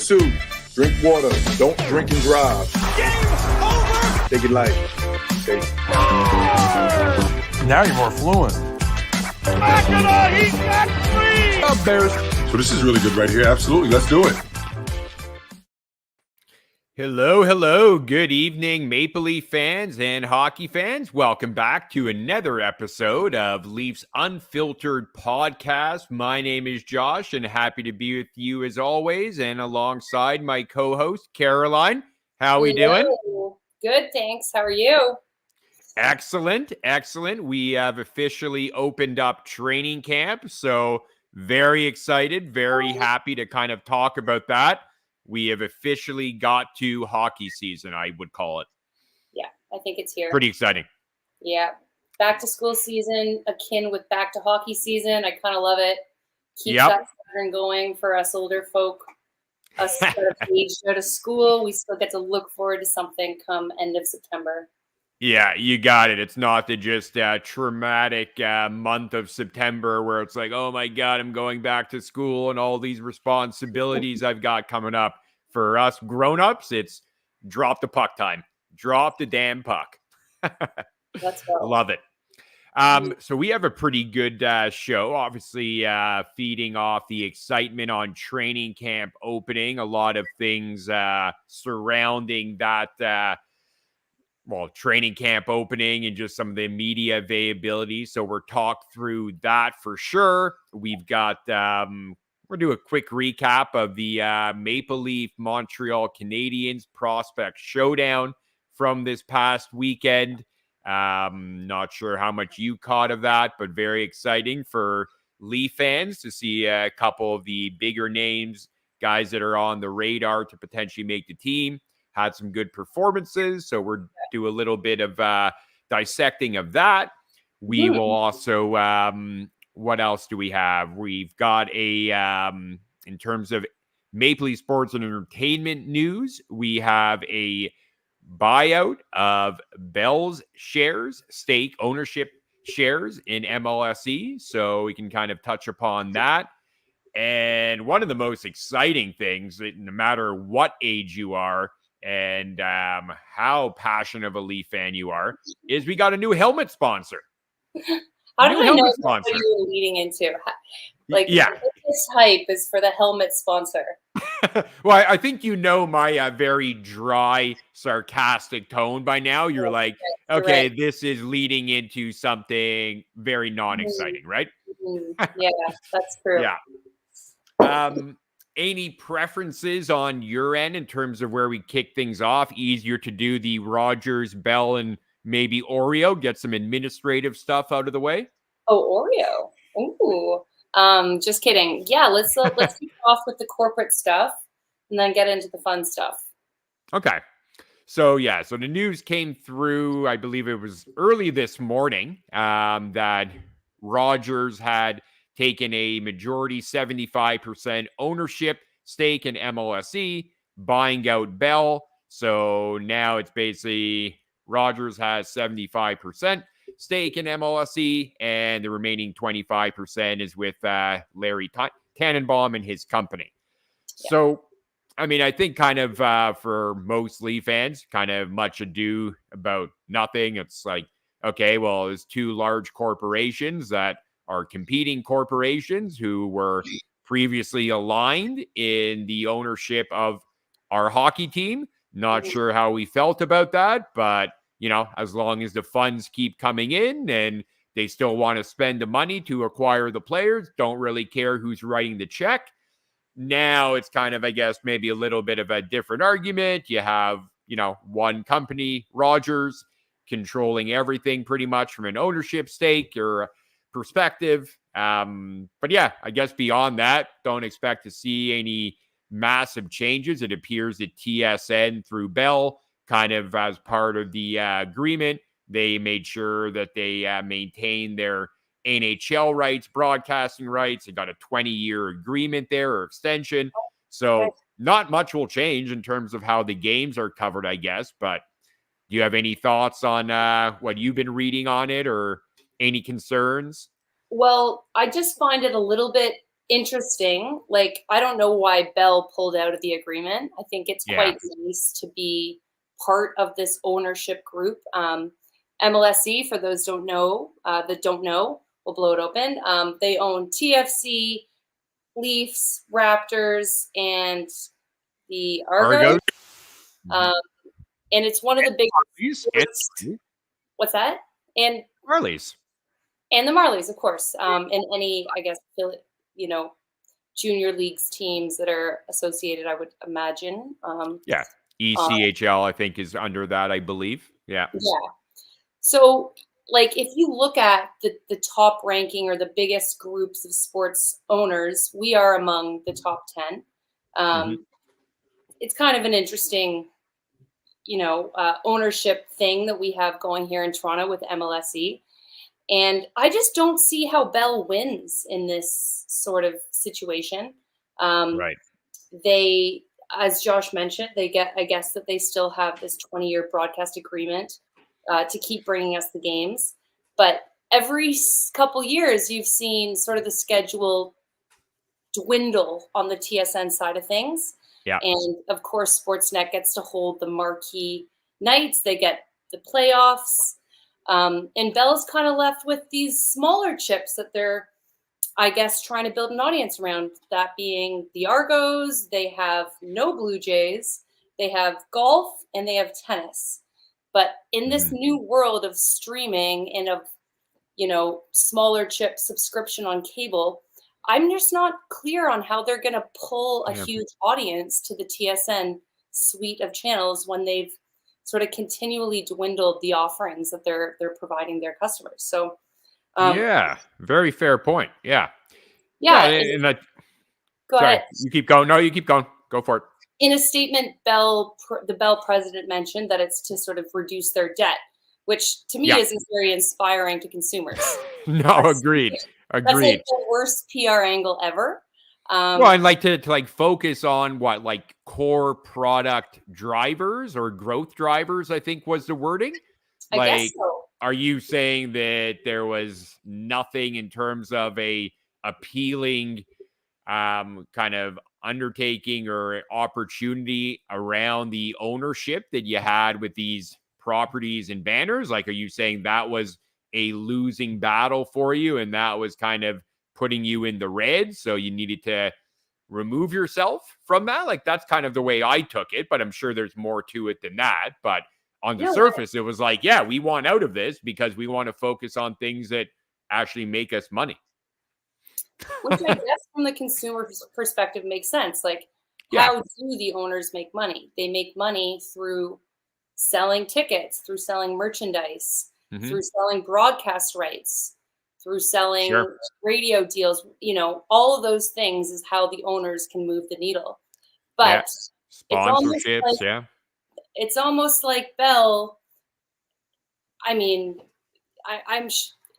2, drink water. Don't drink and drive. Game over! Take it light. Okay? Now you're more fluent. Mackinac, he's got 3! Up, Bears. So this is really good right here. Absolutely. Let's do it. Hello. Good evening, Maple Leaf fans and hockey fans. Welcome back to another episode of Leafs Unfiltered Podcast. My name is Josh, and happy to be with you as always, and alongside my co-host, Caroline. How are we doing? Good, thanks. How are you? Excellent. We have officially opened up training camp, so very excited, very happy to kind of talk about that. We have officially got to hockey season, I would call it. Yeah, I think it's here. Pretty exciting. Yeah. Back to school season, akin with back to hockey season. I kind of love it. Keep that pattern going for us older folk. Us that have aged out of school, we still get to look forward to something come end of September. Yeah, you got it. It's not the just traumatic month of September where it's like, oh my God, I'm going back to school and all these responsibilities I've got coming up. For us grown-ups, it's drop the puck time. Drop the damn puck. Let's go. Love it. So we have a pretty good show, obviously feeding off the excitement on training camp opening. A lot of things surrounding that training camp opening and just some of the media availability. So we're talk through that for sure. We've got, we'll do a quick recap of the Maple Leaf Montreal Canadiens prospect showdown from this past weekend. Not sure how much you caught of that, but very exciting for Leaf fans to see a couple of the bigger names, guys that are on the radar to potentially make the team. Had some good performances, so we're do a little bit of dissecting of that. We will also, what else do we have? We've got a, in terms of Maple Leaf sports and entertainment news, we have a buyout of Bell's ownership shares in MLSE, so we can kind of touch upon that. And one of the most exciting things, no matter what age you are, and how passionate of a Leaf fan you are, is we got a new helmet sponsor. How do I know what you were leading into? This hype is for the helmet sponsor. Well, I think you know my very dry, sarcastic tone by now. You're like, okay, this is leading into something very non-exciting, right? Yeah, that's true. Yeah. Any preferences on your end in terms of where we kick things off? Easier to do the Rogers, Bell, and maybe Oreo, get some administrative stuff out of the way? Oh, Oreo. Ooh. Just kidding. Yeah, let's kick off with the corporate stuff and then get into the fun stuff. Okay. So the news came through, I believe it was early this morning, that Rogers had taken a majority 75% ownership stake in MLSE, buying out Bell. So now it's basically Rogers has 75% stake in MLSE, and the remaining 25% is with Larry Tannenbaum and his company. Yeah. So, I mean, I think kind of for most Leaf fans, kind of much ado about nothing. It's like, okay, well, there's two large corporations that are competing corporations who were previously aligned in the ownership of our hockey team. Not sure how we felt about that, but, as long as the funds keep coming in and they still want to spend the money to acquire the players, don't really care who's writing the check. Now it's kind of, I guess, maybe a little bit of a different argument. You have, one company, Rogers, controlling everything pretty much from an ownership stake or perspective. But yeah, I guess beyond that, don't expect to see any massive changes. It appears that TSN through Bell, kind of as part of the agreement, they made sure that they maintain their NHL rights, broadcasting rights. They got a 20-year agreement there or extension. So not much will change in terms of how the games are covered, I guess. But do you have any thoughts on what you've been reading on it or any concerns? Well, I just find it a little bit interesting. Like, I don't know why Bell pulled out of the agreement. I think it's quite nice to be part of this ownership group. MLSE, for those that don't know, we'll blow it open. They own TFC, Leafs, Raptors, and the Argos. And it's one of the biggest. What's that? And Marlies. And the Marlies, of course. And any, I guess, junior leagues teams that are associated, I would imagine. ECHL, I think, is under that, I believe. Yeah. So, like, if you look at the top ranking or the biggest groups of sports owners, we are among the top 10. It's kind of an interesting, ownership thing that we have going here in Toronto with MLSE. And I just don't see how Bell wins in this sort of situation. Right. They, as Josh mentioned, I guess that they still have this 20-year broadcast agreement to keep bringing us the games. But every couple years, you've seen sort of the schedule dwindle on the TSN side of things. Yeah. And of course, Sportsnet gets to hold the marquee nights. They get the playoffs. And Bell's kind of left with these smaller chips that they're, I guess, trying to build an audience around, that being the Argos. They have no Blue Jays. They have golf and they have tennis. But in this new world of streaming and of, smaller chip subscription on cable, I'm just not clear on how they're going to pull a huge audience to the TSN suite of channels when they've sort of continually dwindled the offerings that they're providing their customers. So, very fair point. Yeah. Go ahead. You keep going. No, you keep going. Go for it. In a statement, the Bell president mentioned that it's to sort of reduce their debt, which to me isn't very inspiring to consumers. Agreed. That's like the worst PR angle ever. I'd like to focus on what, core product drivers or growth drivers, I think was the wording. I guess so. Are you saying that there was nothing in terms of a appealing kind of undertaking or opportunity around the ownership that you had with these properties and banners? Like, are you saying that was a losing battle for you and that was kind of putting you in the red, so you needed to remove yourself from that? Like, that's kind of the way I took it, but I'm sure there's more to it than that. But on the surface, it was like, we want out of this because we want to focus on things that actually make us money. Which I guess from the consumer perspective makes sense. Like, how do the owners make money? They make money through selling tickets, through selling merchandise, through selling broadcast rights, through selling radio deals. All of those things is how the owners can move the needle. But sponsorships, it's almost like Bell. I mean,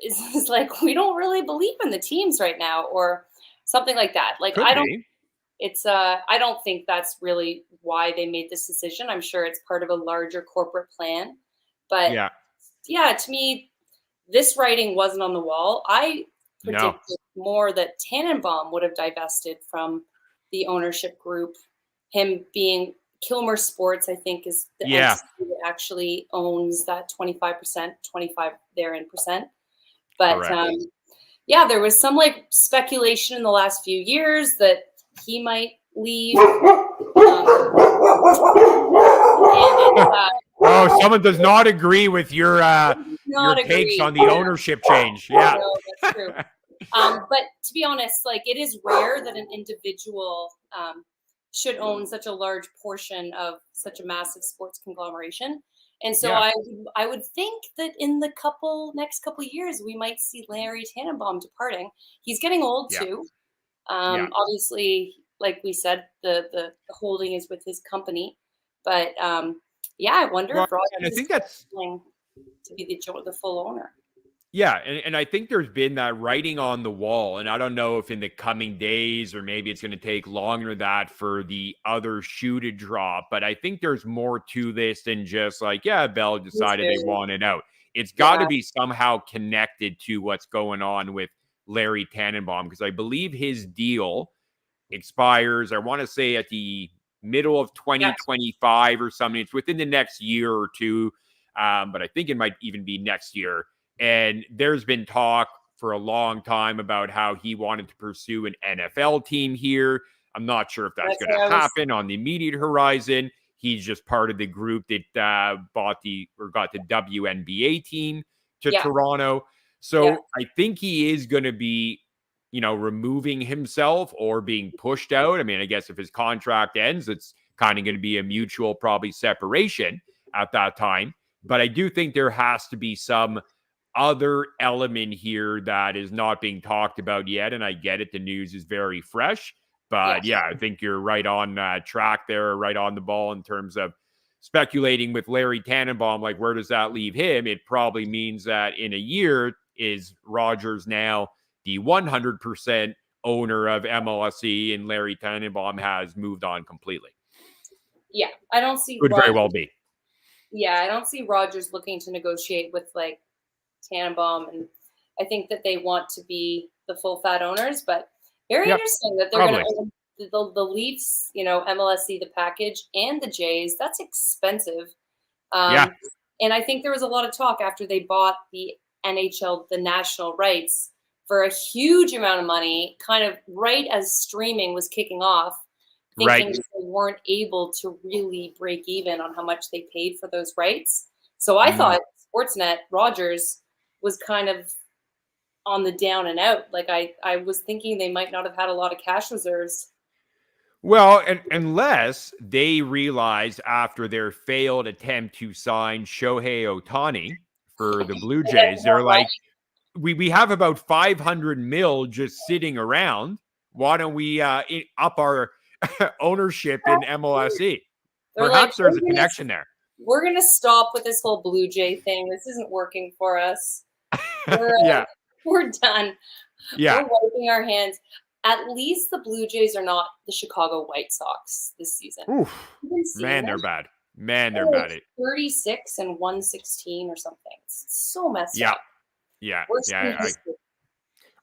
it's like, we don't really believe in the teams right now, or something like that. Like, I don't think that's really why they made this decision. I'm sure it's part of a larger corporate plan. But to me, this writing wasn't on the wall. I predicted more that Tannenbaum would have divested from the ownership group. Him being Kilmer Sports, I think, is the entity that actually owns that 25%, 25 therein percent. But there was some speculation in the last few years that he might leave. Someone does not agree with your takes on the ownership change. Yeah, no, that's true. But to be honest, it is rare that an individual should own such a large portion of such a massive sports conglomeration. And so I would think that in the next couple years, we might see Larry Tannenbaum departing. He's getting old too. Obviously, like we said, the holding is with his company. But I wonder if Rogers is going to be the full owner. Yeah, and I think there's been that writing on the wall, and I don't know if in the coming days or maybe it's going to take longer than that for the other shoe to drop, but I think there's more to this than just Bell decided they wanted out. It's got to be somehow connected to what's going on with Larry Tannenbaum, because I believe his deal expires, I want to say, at the middle of 2025 or something. It's within the next year or two, but I think it might even be next year. And there's been talk for a long time about how he wanted to pursue an NFL team here. I'm not sure if that's going to happen on the immediate horizon. He's just part of the group that got the WNBA team to Toronto. So I think he is going to be, removing himself or being pushed out. I mean, I guess if his contract ends, it's kind of going to be a mutual probably separation at that time. But I do think there has to be some other element here that is not being talked about yet. And I get it. The news is very fresh. But I think you're right on track there, right on the ball in terms of speculating with Larry Tannenbaum. Like, where does that leave him? It probably means that in a year, is Rogers now the 100% owner of MLSE and Larry Tannenbaum has moved on completely? Yeah, I don't see. Could very well be. Yeah, I don't see Rogers looking to negotiate with like Tannenbaum, and I think that they want to be the full fat owners, but very interesting that they're going to own the Leafs, MLSE, the package, and the Jays. That's expensive. And I think there was a lot of talk after they bought the NHL, the national rights, for a huge amount of money, kind of right as streaming was kicking off, thinking that they weren't able to really break even on how much they paid for those rights. So I thought Sportsnet, Rogers, was kind of on the down and out. Like I was thinking they might not have had a lot of cash reserves. Well, unless they realized after their failed attempt to sign Shohei Ohtani for the Blue Jays, they're like, we have about 500 mil just sitting around. Why don't we up our ownership in MLSE? Perhaps there's a connection there. We're going to stop with this whole Blue Jay thing. This isn't working for us. We're done. Yeah. We're wiping our hands. At least the Blue Jays are not the Chicago White Sox this season. Oof. Man, they're bad. They're bad. 36 and 116 or something. It's so messed up. Yeah.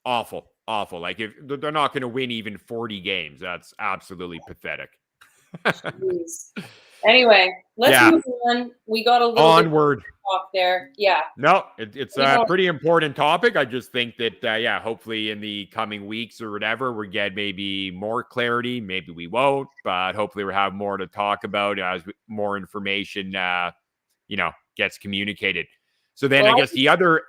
Awful. Like, if they're not going to win even 40 games, that's absolutely pathetic. Anyway, let's move on. We got a little onward talk there. Yeah. No, it's a pretty important topic. I just think that, hopefully in the coming weeks or whatever, we get maybe more clarity. Maybe we won't, but hopefully we'll have more to talk about as more information, gets communicated. So then I guess the other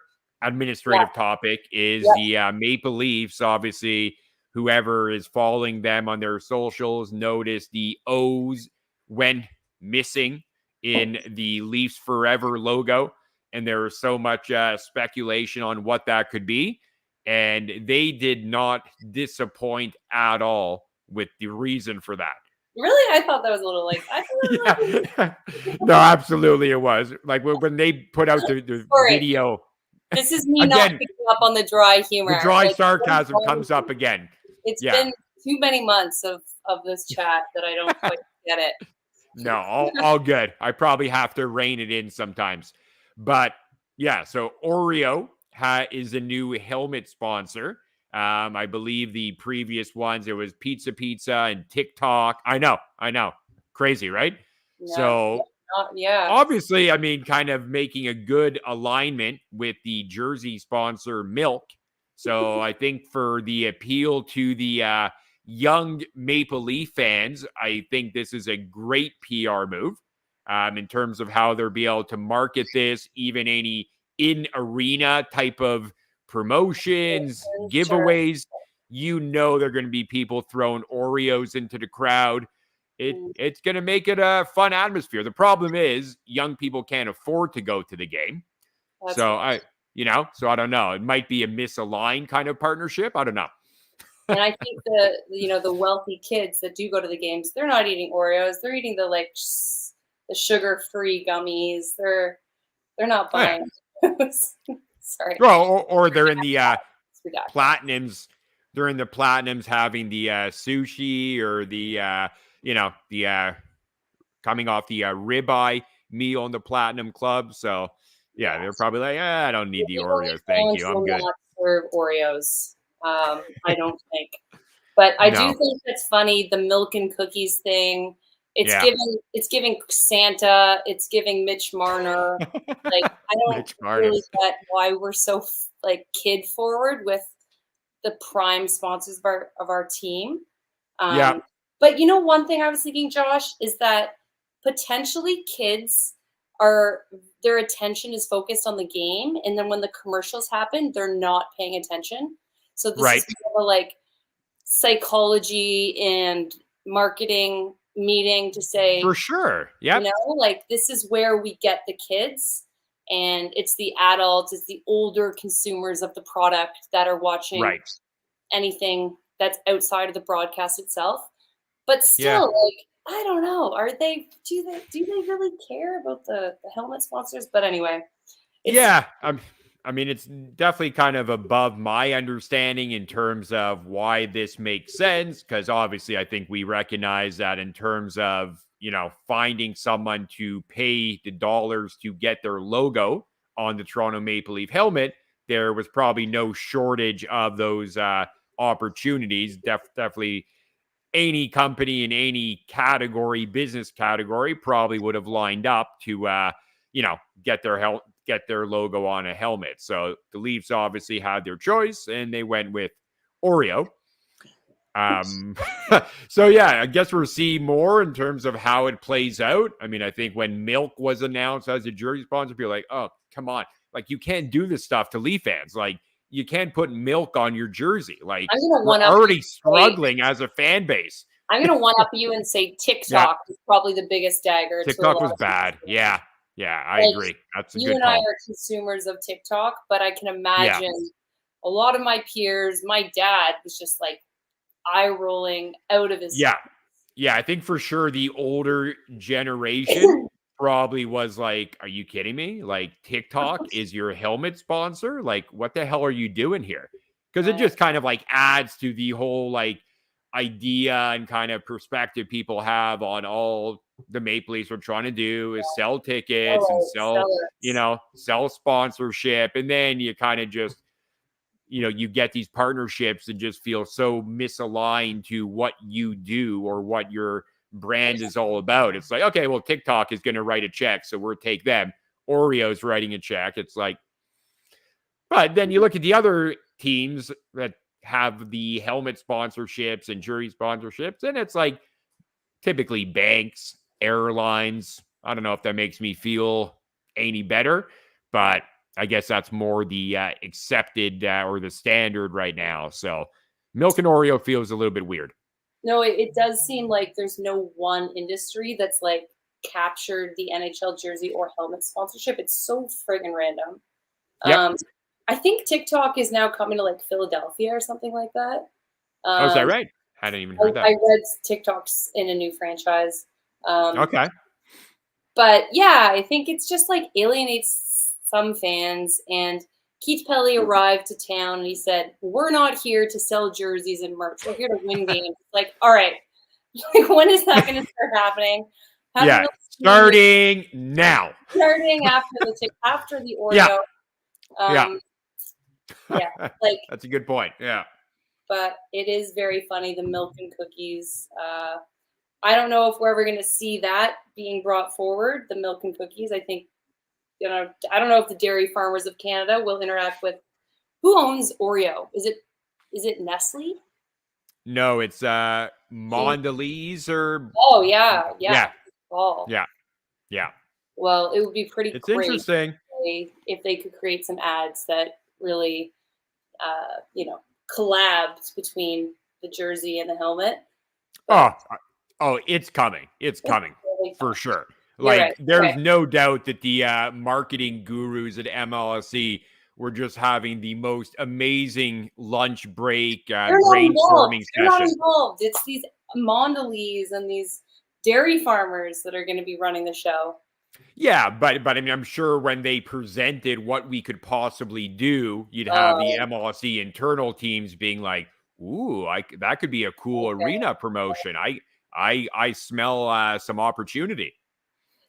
administrative topic is the Maple Leafs. Obviously, whoever is following them on their socials noticed the O's went missing in the Leafs Forever logo. And there was so much speculation on what that could be. And they did not disappoint at all with the reason for that. Really? I thought that was a little like... No, absolutely it was. Like when they put out the video. This is me not picking up on the dry humor. The dry sarcasm comes up again. It's been too many months of this chat that I don't quite get it. No, all good. I probably have to rein it in sometimes. But so Oreo is a new helmet sponsor. I believe the previous ones, it was Pizza and TikTok. I know. Crazy, right? Yeah. So obviously, I mean, kind of making a good alignment with the jersey sponsor Milk. So I think for the appeal to the young Maple Leaf fans, I think this is a great PR move in terms of how they'll be able to market this, even any in-arena type of promotions, giveaways. They're going to be people throwing Oreos into the crowd. It's going to make it a fun atmosphere. The problem is young people can't afford to go to the game. So I don't know. It might be a misaligned kind of partnership. I don't know. And I think the wealthy kids that do go to the games, they're not eating Oreos. They're eating the sugar-free gummies. They're not buying those. Sorry. Well, or they're in the platinums. They're in the platinums having the sushi or the coming off the ribeye meal in the platinum club. So they're probably like, I don't need the Oreos. Thank you. I'm good. Not serve Oreos. I don't think. But I do No. think that's funny, the milk and cookies thing. It's Yeah. giving Santa, it's giving Mitch Marner. Like, I don't Mitch really Martis. get why we're so like kid forward with the prime sponsors of our team. Yeah. But you know, one thing I was thinking, Josh, is that potentially kids are their attention is focused on the game, and then when the commercials happen, they're not paying attention. So this is Right. more of a like psychology and marketing meeting to say, For sure. you Yep. know, like this is where we get the kids, and it's the adults, it's the older consumers of the product that are watching Right. anything that's outside of the broadcast itself. But Yeah. still, like, I don't know. Do they really care about the helmet sponsors? But anyway, it's Yeah. I mean, it's definitely kind of above my understanding in terms of why this makes sense. Because obviously, I think we recognize that in terms of, finding someone to pay the dollars to get their logo on the Toronto Maple Leaf helmet, there was probably no shortage of those opportunities. Definitely any company in any category, business category, probably would have lined up to, get their logo on a helmet. So the Leafs obviously had their choice, and they went with Oreo. So yeah, I guess we'll see more in terms of how it plays out. I mean, I think when Milk was announced as a jersey sponsor, people are like, oh, come on. Like, you can't do this stuff to Leaf fans. Like, you can't put Milk on your jersey. Like, I'm gonna we're one up already struggling as a fan base. I'm gonna one up you and say Yeah, TikTok is probably the biggest dagger to a TikTok lot was of bad. people. Yeah, I Like, agree. That's a you good and I call. are consumers of TikTok, but I can Yeah, imagine a lot of my peers, my dad was just like eye rolling out of his yeah. Yeah, I think for sure the older generation probably was like, "Are you kidding me? Like, TikTok is your helmet sponsor? Like, what the hell are you doing here?" Because it uh, just kind of like adds to the whole like idea and kind of perspective people have on all the Maple Leafs are trying to do is sell tickets and sell sponsorship, and then you kind of just you get these partnerships and just feel so misaligned to what you do or what your brand is all about. It's like, okay, well, TikTok is going to write a check, so we'll take them. Oreo's writing a check. It's like, but then you look at the other teams that have the helmet sponsorships and jersey sponsorships, and it's like typically banks, airlines. I don't know if that makes me feel any better, but I guess that's more the accepted or the standard right now. So Milk and Oreo feels a little bit weird. No, it does seem like there's no one industry that's like captured the NHL jersey or helmet sponsorship. It's so friggin' random. Yep. Um, I think TikTok is now coming to like Philadelphia or something like that. Oh, is that Um, right? Hadn't even I, heard I that. read TikToks in a new franchise. Okay. But yeah, I think it's just like alienates some fans. And Keith Pelly arrived to town and he said, "We're not here to sell jerseys and merch. We're here to win games." Like, all right, like when is that going to start happening? Haven't Yeah. really seen it Starting now. starting after the Yeah. Oreo. Yeah. Yeah, like, That's a good point. Yeah. but it is very funny, the milk and cookies. I don't know if we're ever going to see that being brought forward, the milk and cookies. I think, I don't know if the dairy farmers of Canada will interact with who owns Oreo. Is it Nestle? No, it's Mondelez or Oh yeah, yeah. yeah. Oh Yeah. Yeah. well, it would be pretty It's great interesting. if they could create some ads that really, collabs between the jersey and the helmet. Oh, But it's coming. It's it's coming really for fun. sure. You're Like, right. there's Okay. no doubt that the marketing gurus at MLSE were just having the most amazing lunch break They're not involved. brainstorming They're not session. involved. It's these Mondelez and these dairy farmers that are going to be running the show. Yeah, but I mean, I'm sure when they presented what we could possibly do, you'd have the MLSE internal teams being like, "Ooh, that could be a cool Okay. arena promotion. I smell some opportunity."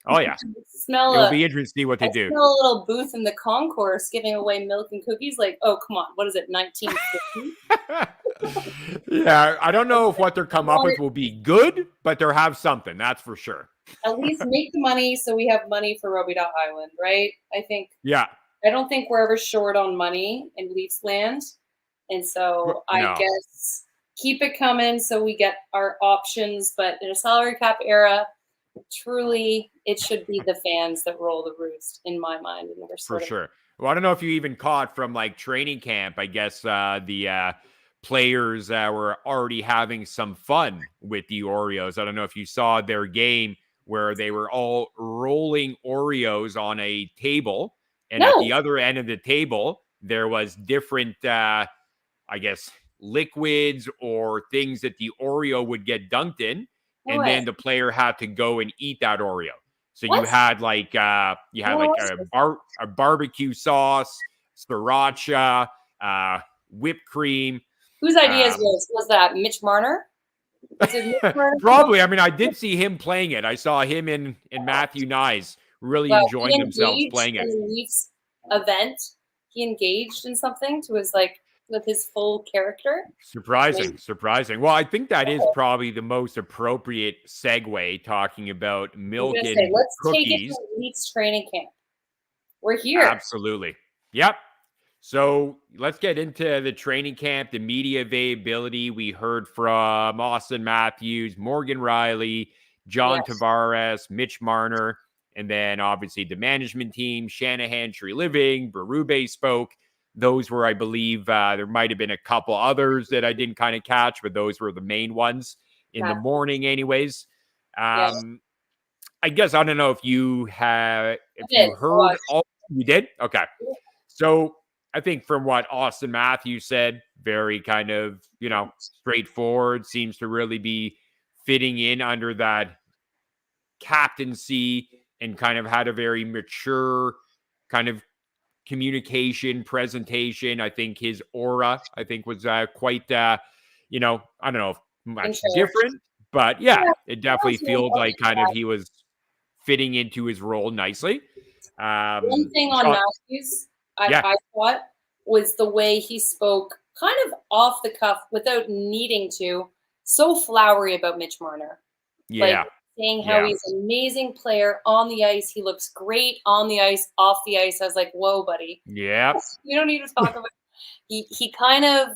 Oh, yeah. Smell It'll a be interesting to see what they I do. smell a little booth in the concourse giving away milk and cookies. Like, oh, come on. What is it, 1950? Yeah, I don't know if what they're come up with will be good, but they'll have something, that's for sure. At least make the money so we have money for Roby Dot Island, right? Yeah. I don't think we're ever short on money in Leafs land. And so I No. guess keep it coming so we get our options. But in a salary cap era, truly, it should be the fans that roll the roost, in my mind. And we're For sort of sure. Well, I don't know if you even caught from like training camp. I guess the players were already having some fun with the Oreos. I don't know if you saw their game where they were all rolling Oreos on a table. And at no. the other end of the table, there was different, I guess, liquids or things that the Oreo would get dunked in. No And way. then the player had to go and eat that Oreo. So What? you had like a barbecue sauce, sriracha, whipped cream. Whose ideas was that? Mitch Marner? Was it Mitch Marner? Probably. I mean, I did see him playing it. I saw him in Matthew Nyes really Well, enjoying themselves playing in it. the Leafs event. He engaged in something to his with his full character. Surprising. Well, I think that is probably the most appropriate segue talking about milk and let's cookies. take it to Leafs training camp. We're here. Absolutely. Yep. So let's get into the training camp, the media availability. We heard from Austin Matthews, Morgan Riley, John Tavares, Mitch Marner, and then obviously the management team, Shanahan, Tree Living, Berube spoke. Those were, I believe, there might have been a couple others that I didn't kind of catch, but those were the main ones in the morning anyways. I guess, I don't know if you heard all. You did? Okay. So I think from what Austin Matthews said, very kind of, straightforward, seems to really be fitting in under that captaincy and kind of had a very mature kind of communication presentation. I think his aura, was quite, I don't know if much different, but it definitely feels like kind of he was fitting into his role nicely. One thing on Matthews, I thought, was the way he spoke kind of off the cuff without needing to, so flowery about Mitch Marner. Yeah. Saying how he's an amazing player on the ice. He looks great on the ice, off the ice. I was like, whoa, buddy. Yeah. You don't need to talk about it. He kind of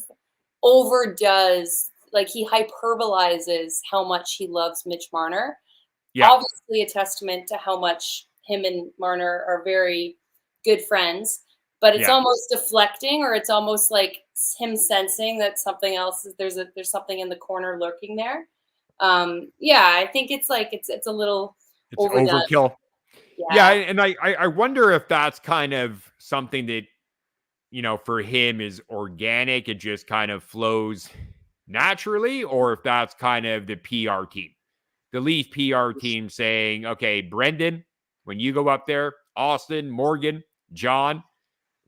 overdoes, he hyperbolizes how much he loves Mitch Marner. Yeah. Obviously a testament to how much him and Marner are very good friends. But it's almost deflecting, or it's almost like him sensing that something else, there's something in the corner lurking there. I think it's a little overdone. Overkill. And I wonder if that's kind of something that, for him is organic. It just kind of flows naturally, or if that's kind of the PR team, the Leaf PR team saying, okay, Brendan, when you go up there, Austin, Morgan, John,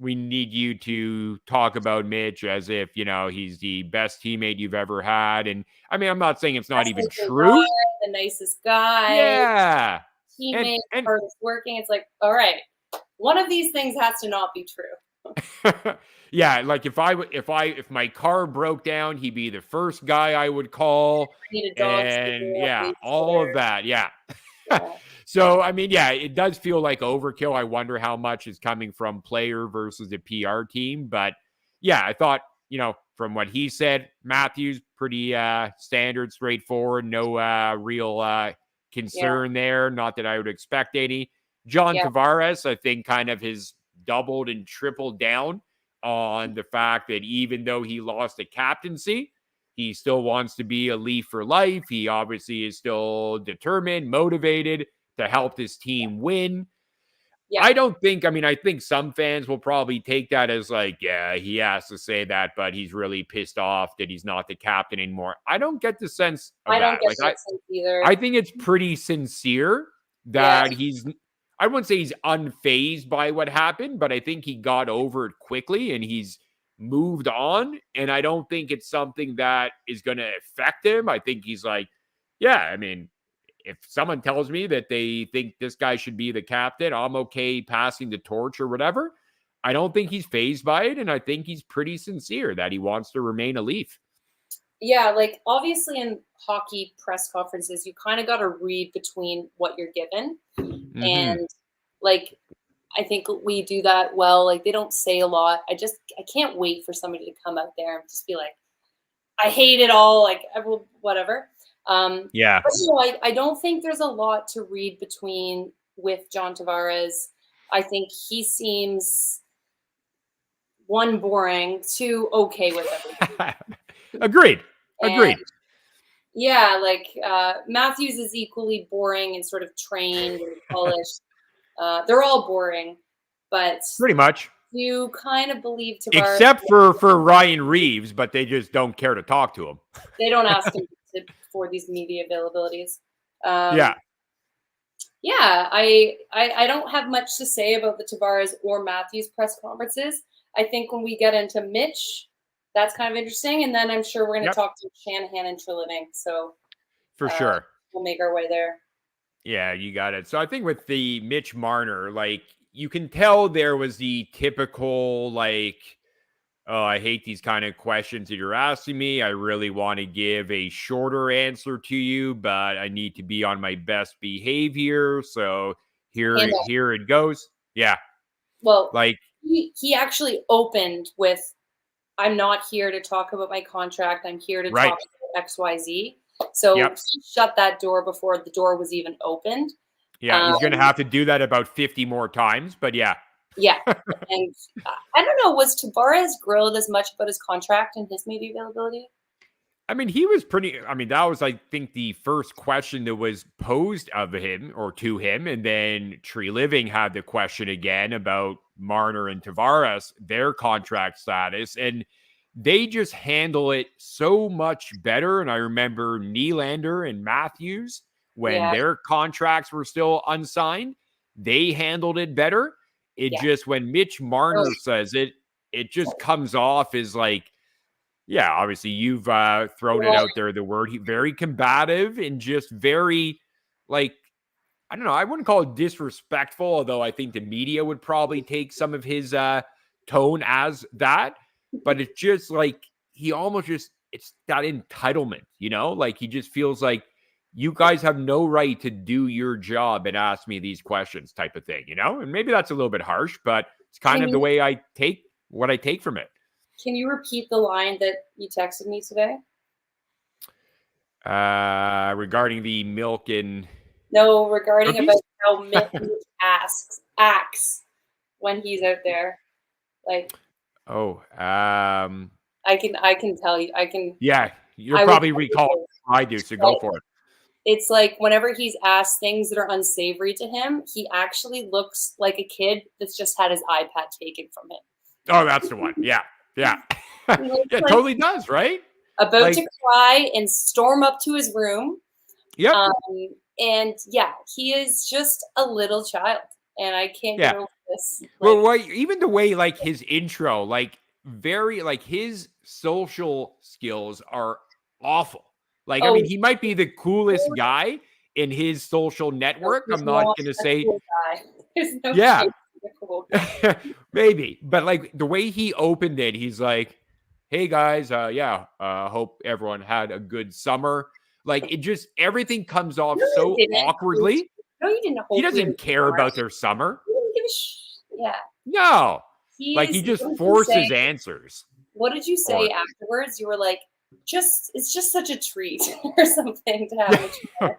we need you to talk about Mitch as if, he's the best teammate you've ever had. And I mean, I'm not saying it's not even true. The nicest guy. Yeah. Teammate, hardest working. It's like, all right, one of these things has to not be true. Yeah. Like if my car broke down, he'd be the first guy I would call. I need a dog. And all of that. Yeah. So, I mean, it does feel like overkill. I wonder how much is coming from player versus the PR team. But I thought, from what he said, Matthews, pretty standard, straightforward, no real concern there. Not that I would expect any. John Tavares, I think, kind of has doubled and tripled down on the fact that even though he lost the captaincy, he still wants to be a Leaf for life. He obviously is still determined, motivated to help this team win. Yeah. I think some fans will probably take that as like, he has to say that, but he's really pissed off that he's not the captain anymore. I don't get the sense of that. Don't get that sense either. I think it's pretty sincere that I wouldn't say he's unfazed by what happened, but I think he got over it quickly and he's moved on. And I don't think it's something that is going to affect him. I think he's like, if someone tells me that they think this guy should be the captain, I'm okay passing the torch or whatever. I don't think he's fazed by it, and I think he's pretty sincere that he wants to remain a Leaf. Yeah, like obviously in hockey press conferences, you kind of got to read between what you're given. Mm-hmm. And like, I think we do that well. Like, they don't say a lot. I can't wait for somebody to come out there and just be like, I hate it all. Like, whatever. Yeah. But, you know, I don't think there's a lot to read between with John Tavares. I think he seems, one, boring, two, okay with everything. Agreed. And, yeah, like Matthews is equally boring and sort of trained and polished. They're all boring, but pretty much. You kind of believe Tavares, except for Ryan Reeves, but they just don't care to talk to him. They don't ask him for these media availabilities. Yeah. I don't have much to say about the Tavares or Matthews press conferences. I think when we get into Mitch, that's kind of interesting. And then I'm sure we're going to talk to Shanahan and Treliving. So for sure, we'll make our way there. Yeah, you got it. So I think with the Mitch Marner, like you can tell there was the typical like, oh, I hate these kind of questions that you're asking me. I really want to give a shorter answer to you, but I need to be on my best behavior. So here it goes. Yeah. Well, like he actually opened with, I'm not here to talk about my contract. I'm here to talk about XYZ. So he shut that door before the door was even opened. Yeah, he's going to have to do that about 50 more times, but yeah. Yeah. And I don't know, was Tavares grilled as much about his contract and his media availability? I mean, he was that was, I think, the first question that was posed of him or to him. And then Treliving had the question again about Marner and Tavares, their contract status. And they just handle it so much better. And I remember Nylander and Matthews, when their contracts were still unsigned, they handled it better. It just, when Mitch Marner says it, it just comes off as like, yeah, obviously you've thrown it out there, the word, very combative and just very, like, I don't know, I wouldn't call it disrespectful, although I think the media would probably take some of his tone as that. But it's just like, he almost just, it's that entitlement, you know? Like, he just feels like, you guys have no right to do your job and ask me these questions type of thing, you know? And maybe that's a little bit harsh, but it's kind of the way I take what I take from it. Can you repeat the line that you texted me today? Regarding the milk and... No, regarding cookies? About how Mitch acts when he's out there. Like... Oh, I can tell you. I can... Yeah, you'll probably recall I do, so go for it. It's like whenever he's asked things that are unsavory to him, he actually looks like a kid that's just had his iPad taken from him. Oh, that's the one. Yeah. Yeah. Yeah, totally does, right? About to cry and storm up to his room. Yep. And yeah, he is just a little child. And I can't get over this. Well, even the way, like, his intro, like, very, like, his social skills are awful. Like, I mean, he might be the coolest guy in his social network. I'm not going to say. Cool maybe. But, like, the way he opened it, he's like, hey, guys, hope everyone had a good summer. Like, it just, everything comes off so awkwardly. No, you didn't. He doesn't care about their summer. He didn't give a yeah. No. He just forces answers. What did you say afterwards? You were like, it's just such a treat or something to have.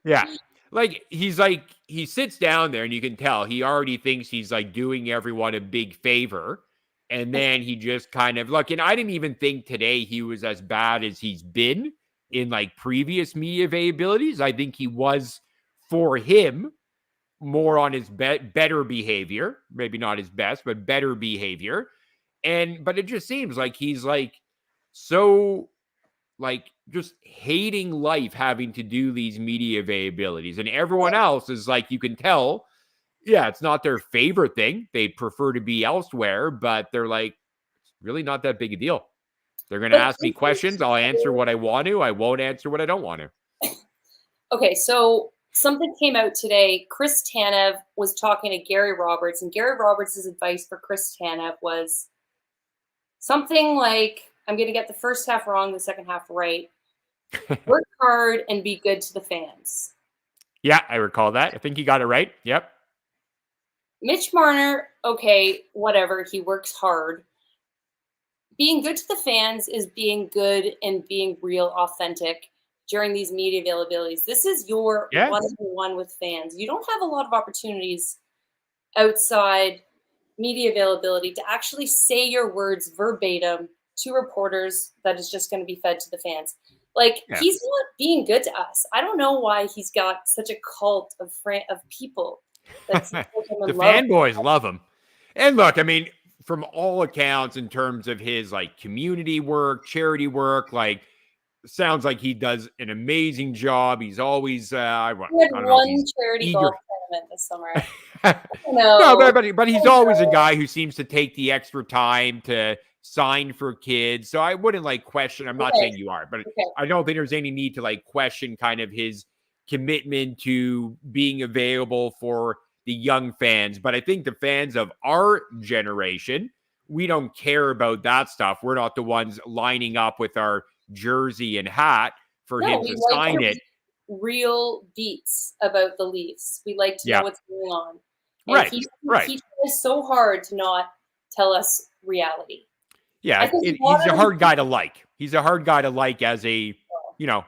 Yeah. Like, he sits down there and you can tell he already thinks he's like doing everyone a big favor. And then he just kind of and I didn't even think today he was as bad as he's been in like previous media availabilities. I think he was, for him, more on his better behavior, maybe not his best, but better behavior. But it just seems like he's like, so like just hating life, having to do these media availabilities, and everyone else is like, you can tell, it's not their favorite thing. They prefer to be elsewhere, but they're like, it's really not that big a deal. They're going to ask me questions. I'll answer what I want to. I won't answer what I don't want to. Okay, so something came out today. Chris Tanev was talking to Gary Roberts, and Gary Roberts' advice for Chris Tanev was something like, I'm going to get the first half wrong, the second half right. Work hard and be good to the fans. Yeah, I recall that. I think you got it right. Yep. Mitch Marner, okay, whatever. He works hard. Being good to the fans is being good and being real authentic during these media availabilities. This is your one-on-one with fans. You don't have a lot of opportunities outside media availability to actually say your words verbatim to reporters that is just going to be fed to the fans. Like, he's not being good to us. I don't know why he's got such a cult of people. The fanboys love him. And look, I mean, from all accounts, in terms of his like community work, charity work, like sounds like he does an amazing job. He's always I don't know, one charity golf tournament this summer. No, but he's always a guy who seems to take the extra time to sign for kids. So I wouldn't like question. I'm not saying you are, but I don't think there's any need to like question kind of his commitment to being available for the young fans. But I think the fans of our generation, we don't care about that stuff. We're not the ones lining up with our jersey and hat for him to sign it. Real beats about the Leafs. We like to know what's going on. And he tries so hard to not tell us reality. Yeah, he's a hard guy to like. He's a hard guy to like as a,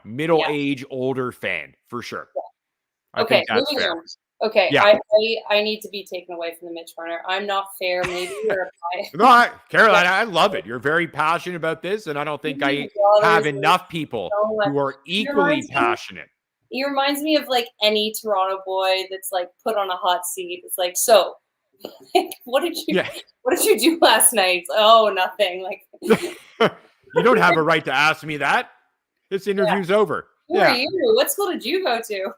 middle-aged, older fan, for sure. Yeah. Okay, moving on. Okay, I need to be taken away from the Mitch Marner. I'm not fair, maybe. No, Caroline, I love it. You're very passionate about this, and I don't think I have enough people who are equally passionate. He reminds me of like any Toronto boy that's like put on a hot seat. It's like, so what did you do last night? Oh, nothing. Like you don't have a right to ask me that. This interview's over. Who are you? What school did you go to?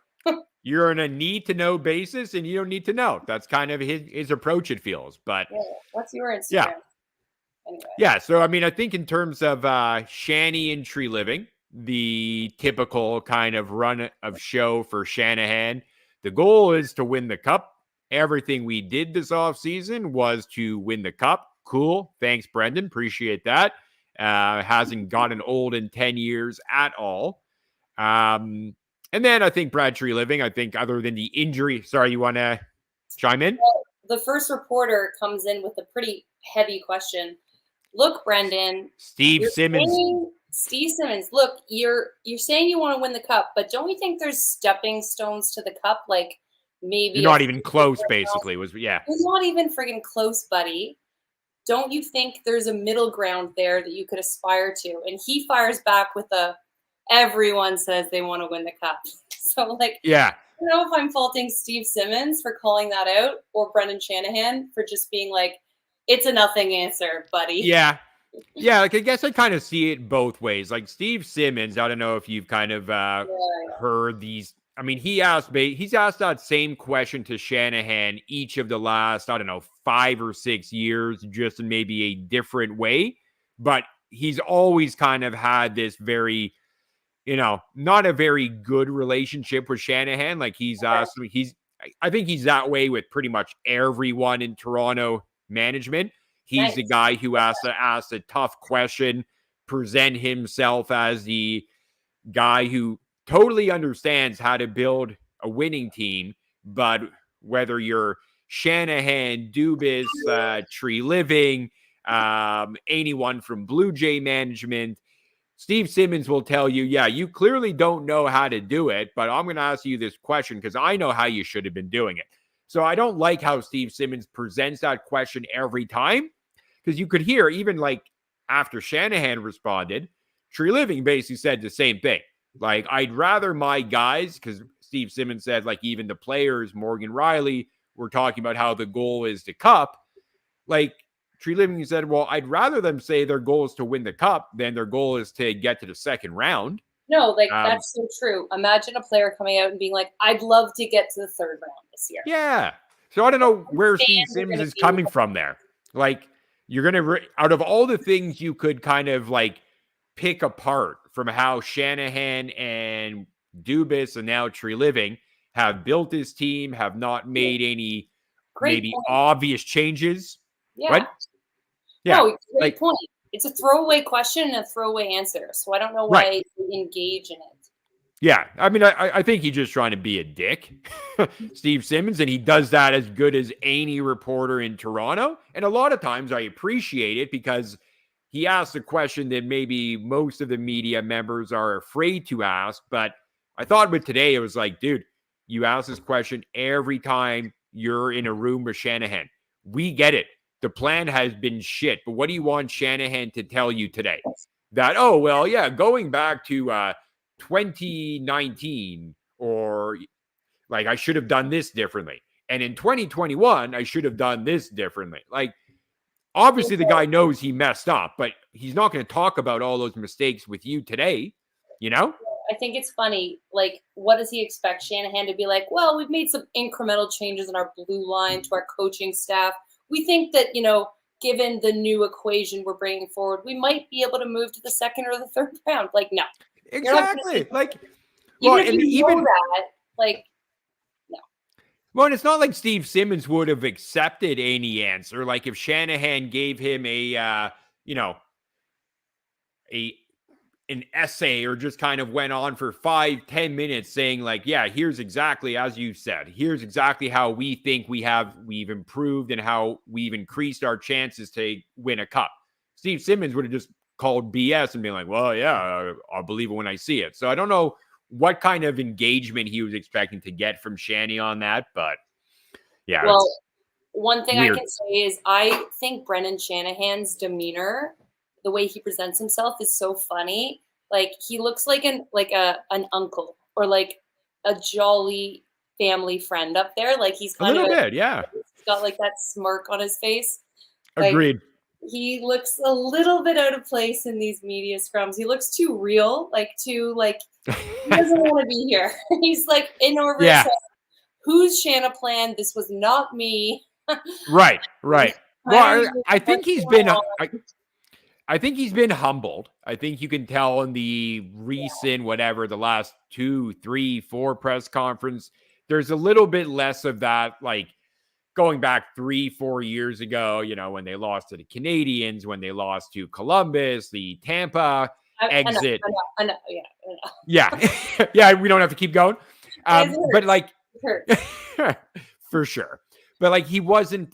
You're on a need to know basis, and you don't need to know. That's kind of his approach, it feels. But what's your Instagram? Yeah. Anyway. Yeah. So I mean, I think in terms of Shanny and Tree Living, the typical kind of run of show for Shanahan, the goal is to win the cup. Everything we did this offseason was to win the cup. Cool. Thanks, Brendan. Appreciate that. Hasn't gotten old in 10 years at all. And then I think Brad Tree Living, I think other than the injury, sorry, you want to chime in? Well, the first reporter comes in with a pretty heavy question. Look, Brendan. Steve Simmons, look, you're saying you want to win the cup, but don't you think there's stepping stones to the cup? Like maybe you're not even close, basically. You're not even friggin' close, buddy. Don't you think there's a middle ground there that you could aspire to? And he fires back with everyone says they want to win the cup. So like, I don't know if I'm faulting Steve Simmons for calling that out or Brendan Shanahan for just being like, it's a nothing answer, buddy. Yeah. Yeah. Like, I guess I kind of see it both ways. Like Steve Simmons, I don't know if you've kind of heard these. I mean, he's asked that same question to Shanahan each of the last, 5 or 6 years, just in maybe a different way. But he's always kind of had this very, not a very good relationship with Shanahan. Like I think he's that way with pretty much everyone in Toronto management. He's the guy who has to ask a tough question, present himself as the guy who totally understands how to build a winning team. But whether you're Shanahan, Dubas, Tree Living, anyone from Blue Jay management, Steve Simmons will tell you, you clearly don't know how to do it, but I'm going to ask you this question because I know how you should have been doing it. So I don't like how Steve Simmons presents that question every time, because you could hear, even like after Shanahan responded, Tree Living basically said the same thing. Like, I'd rather my guys, because Steve Simmons said, like, even the players, Morgan Riley, were talking about how the goal is the cup. Like, Tree Living said, well, I'd rather them say their goal is to win the cup than their goal is to get to the second round. No, like, that's so true. Imagine a player coming out and being like, I'd love to get to the third round this year. Yeah. So I don't know where Steve Simmons is coming from there. Like, you're going to, out of all the things you could kind of like pick apart from how Shanahan and Dubas and now Tree Living have built his team, have not made any maybe obvious changes. Yeah. What? Yeah. No, great point. It's a throwaway question and a throwaway answer. So I don't know why they engage in it. Yeah. I mean, I think he's just trying to be a dick, Steve Simmons, and he does that as good as any reporter in Toronto. And a lot of times I appreciate it because he asks a question that maybe most of the media members are afraid to ask. But I thought with today, it was like, dude, you ask this question every time you're in a room with Shanahan. We get it. The plan has been shit. But what do you want Shanahan to tell you today? That, oh, well, yeah, going back to 2019, or like I should have done this differently. And in 2021, I should have done this differently. Like, obviously the guy knows he messed up, but he's not going to talk about all those mistakes with you today, you know? I think it's funny. Like, what does he expect Shanahan to be like? Well, we've made some incremental changes in our blue line to our coaching staff. We think that, given the new equation we're bringing forward, we might be able to move to the second or the third round. Like, no. Exactly. Like, well, even if you know that, like, no. Well, and it's not like Steve Simmons would have accepted any answer. Like if Shanahan gave him an essay or just kind of went on for 5-10 minutes saying like, yeah, here's exactly, as you said, here's exactly how we think we've improved and how we've increased our chances to win a cup. Steve Simmons would have just called BS and been like, well, yeah, I'll believe it when I see it. So I don't know what kind of engagement he was expecting to get from Shanny on that, but yeah. Well, one thing weird. I can say is I think Brendan Shanahan's demeanor, the way he presents himself, is so funny. Like he looks like an uncle or like a jolly family friend up there. Like he's kind a little bit, yeah. He's got like that smirk on his face. Agreed. He looks a little bit out of place in these media scrums. He looks too real, he doesn't want to be here. He's like in over his head. Who's Shanna plan? This was not me. Right. Well, I think he's been I think he's been humbled. I think you can tell in the recent the last 2, 3, 4 press conference, there's a little bit less of that, like going back 3-4 years ago, when they lost to the Canadians, when they lost to Columbus, the Tampa exit. I know. Yeah. Yeah, we don't have to keep going. But like, for sure. But like, it wasn't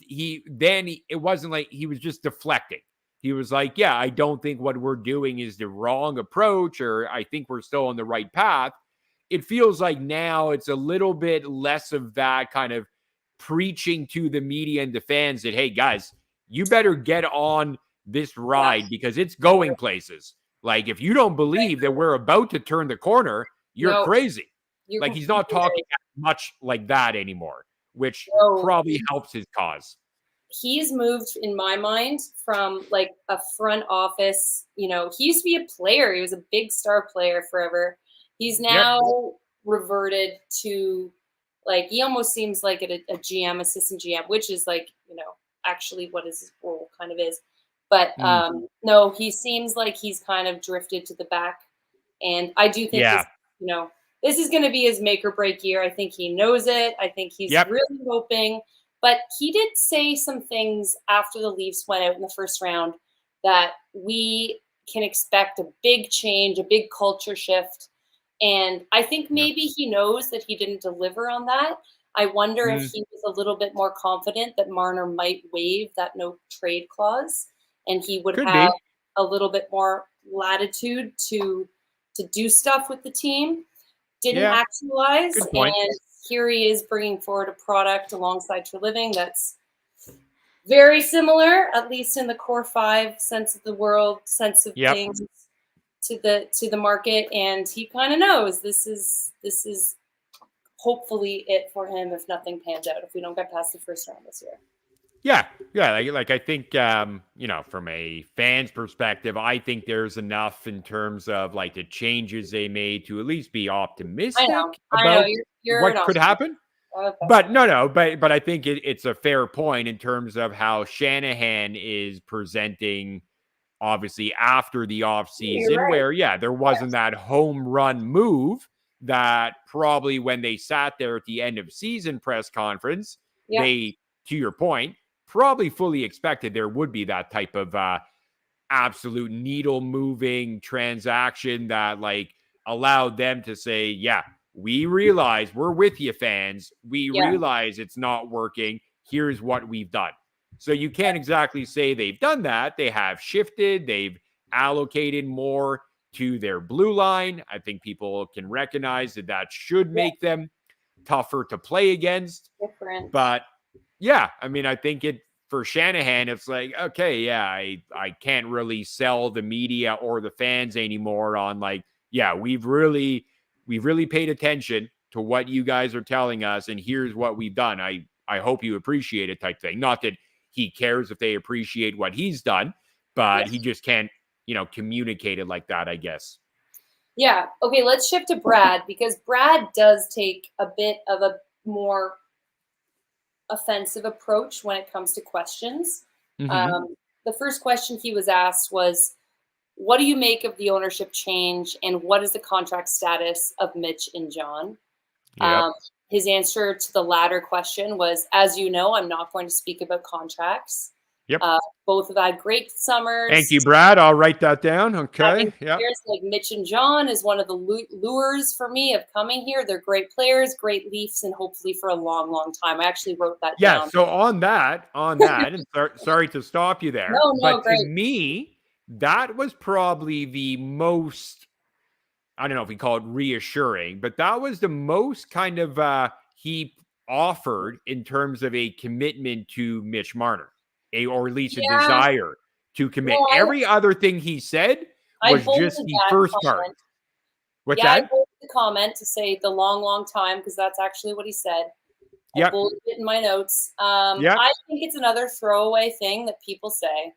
like he was just deflecting. He was like, yeah, I don't think what we're doing is the wrong approach, or I think we're still on the right path. It feels like now it's a little bit less of that kind of preaching to the media and the fans that, hey, guys, you better get on this ride because it's going places. Like, if you don't believe that we're about to turn the corner, you're crazy. Like, he's not talking much like that anymore, which probably helps his cause. He's moved, in my mind, from like a front office. He used to be a player. He was a big star player forever. He's now reverted to like, he almost seems like a GM, assistant GM, which is like, actually what his role kind of is. But no, he seems like he's kind of drifted to the back. And I do think, this is going to be his make or break year. I think he knows it. I think he's really hoping. But he did say some things after the Leafs went out in the first round that we can expect a big change, a big culture shift. And I think maybe he knows that he didn't deliver on that. I wonder if he was a little bit more confident that Marner might waive that no trade clause and he would have a little bit more latitude to do stuff with the team. Didn't actualize. And here he is bringing forward a product alongside True Living that's very similar, at least in the core 5 sense of the world, sense of things. To the market, and he kind of knows this is hopefully it for him if nothing pans out, if we don't get past the first round this year. Yeah. Like I think from a fan's perspective, I think there's enough in terms of like the changes they made to at least be optimistic about what could happen. Okay. But but I think it's a fair point in terms of how Shanahan is presenting. Obviously, after the offseason, where there wasn't that home run move that probably when they sat there at the end of season press conference, they, to your point, probably fully expected there would be that type of absolute needle moving transaction that like allowed them to say, yeah, we realize we're with you fans. We realize it's not working. Here's what we've done. So you can't exactly say they've done that. They have shifted. They've allocated more to their blue line. I think people can recognize that that should make them tougher to play against. Different. But yeah, I mean, I think it for Shanahan, it's like, okay, yeah, I can't really sell the media or the fans anymore on like, yeah, we've really paid attention to what you guys are telling us, and here's what we've done. I hope you appreciate it type thing. Not that he cares if they appreciate what he's done, but he just can't, communicate it like that, I guess. Yeah. Okay, let's shift to Brad, because Brad does take a bit of a more offensive approach when it comes to questions. The first question he was asked was, what do you make of the ownership change, and what is the contract status of Mitch and John? His answer to the latter question was, as you know, I'm not going to speak about contracts. Both have had great summers. Thank you, Brad. I'll write that down. Okay. Players like Mitch and John is one of the lures for me of coming here. They're great players, great Leafs, and hopefully for a long, long time. I actually wrote that down. So on that, and sorry to stop you there. But to me, that was probably the most, I don't know if we call it reassuring, but that was the most kind of he offered in terms of a commitment to Mitch Marner. Or at least a desire to commit. Every other thing he said was just the first part. What's that? I bolded the comment to say the long, long time, because that's actually what he said. I bolded it in my notes. I think it's another throwaway thing that people say.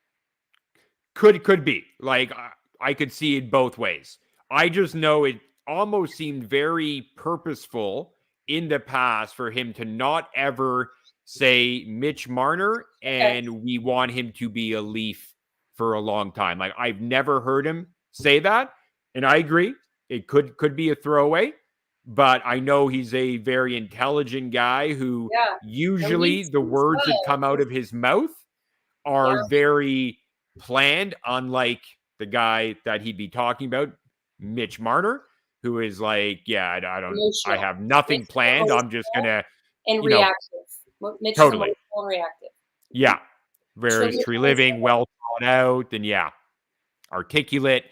Could be. Like, I could see it both ways. I just know it almost seemed very purposeful in the past for him to not ever say Mitch Marner and we want him to be a Leaf for a long time. Like, I've never heard him say that, and I agree. It could be a throwaway, but I know he's a very intelligent guy who usually the words that come out of his mouth are very planned, unlike the guy that he'd be talking about, Mitch Marner, who is like, I have nothing planned. I'm just gonna reactive. Mitch totally is reactive. Yeah. Very tree living, well thought out, and articulate.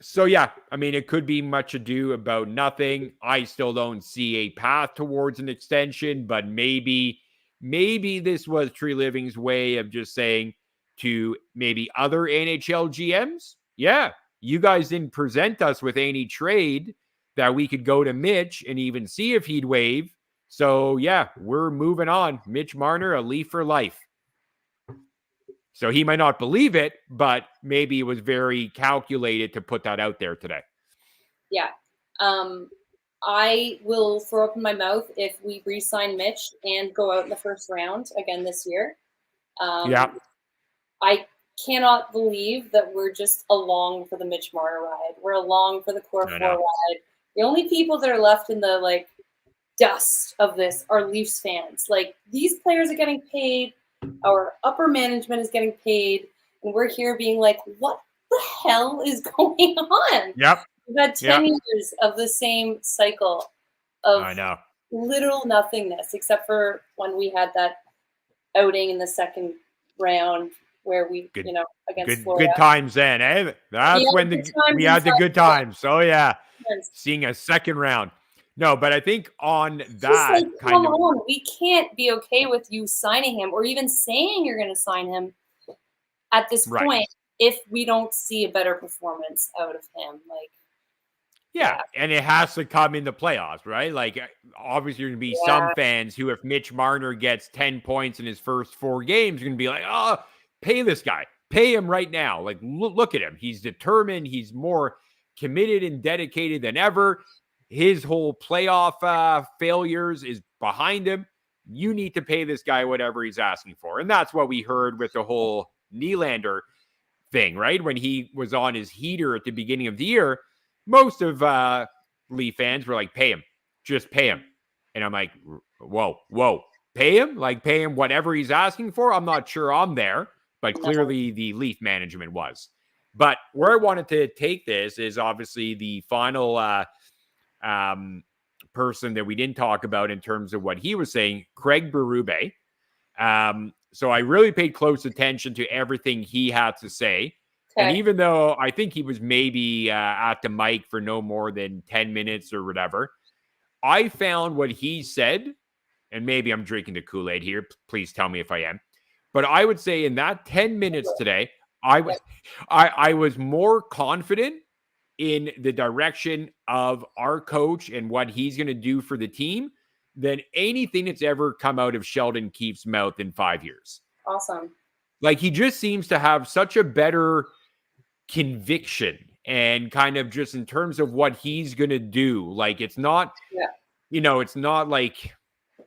So yeah, I mean, it could be much ado about nothing. I still don't see a path towards an extension, but maybe this was Tree Living's way of just saying to maybe other NHL GMs, you guys didn't present us with any trade that we could go to Mitch and even see if he'd waive. So, we're moving on. Mitch Marner, a Leaf for life. So he might not believe it, but maybe it was very calculated to put that out there today. Yeah. I will throw up in my mouth if we re-sign Mitch and go out in the first round again this year. I cannot believe that we're just along for the Mitch Marner ride. We're along for the core four ride. The only people that are left in the, dust of this are Leafs fans. Like, these players are getting paid, our upper management is getting paid, and we're here being like, what the hell is going on? We've had 10 years of the same cycle of literal nothingness, except for when we had that outing in the second round where we, against Florida. Good times then, eh? That's when we had the good times. So seeing a second round. No, but I think on that come on, we can't be okay with you signing him or even saying you're going to sign him at this point if we don't see a better performance out of him. And it has to come in the playoffs, right? Like, obviously, there's going to be some fans who, if Mitch Marner gets 10 points in his first 4 games, are going to be like, oh, pay this guy. Pay him right now. Like, look at him. He's determined. He's more committed and dedicated than ever. His whole playoff failures is behind him. You need to pay this guy whatever he's asking for. And that's what we heard with the whole Nylander thing, right? When he was on his heater at the beginning of the year, most of Leaf fans were like, pay him, just pay him. And I'm like, whoa, pay him? Like pay him whatever he's asking for? I'm not sure I'm there, but clearly the Leaf management was. But where I wanted to take this is obviously the final person that we didn't talk about in terms of what he was saying, Craig Berube. So I really paid close attention to everything he had to say. Okay. And even though I think he was maybe at the mic for no more than 10 minutes or whatever, I found what he said, and maybe I'm drinking the Kool-Aid here. Please tell me if I am. But I would say in that 10 minutes today, I was more confident in the direction of our coach and what he's going to do for the team than anything that's ever come out of Sheldon Keefe's mouth in 5 years. Awesome. Like he just seems to have such a better conviction and kind of just in terms of what he's going to do. Like it's not, it's not like,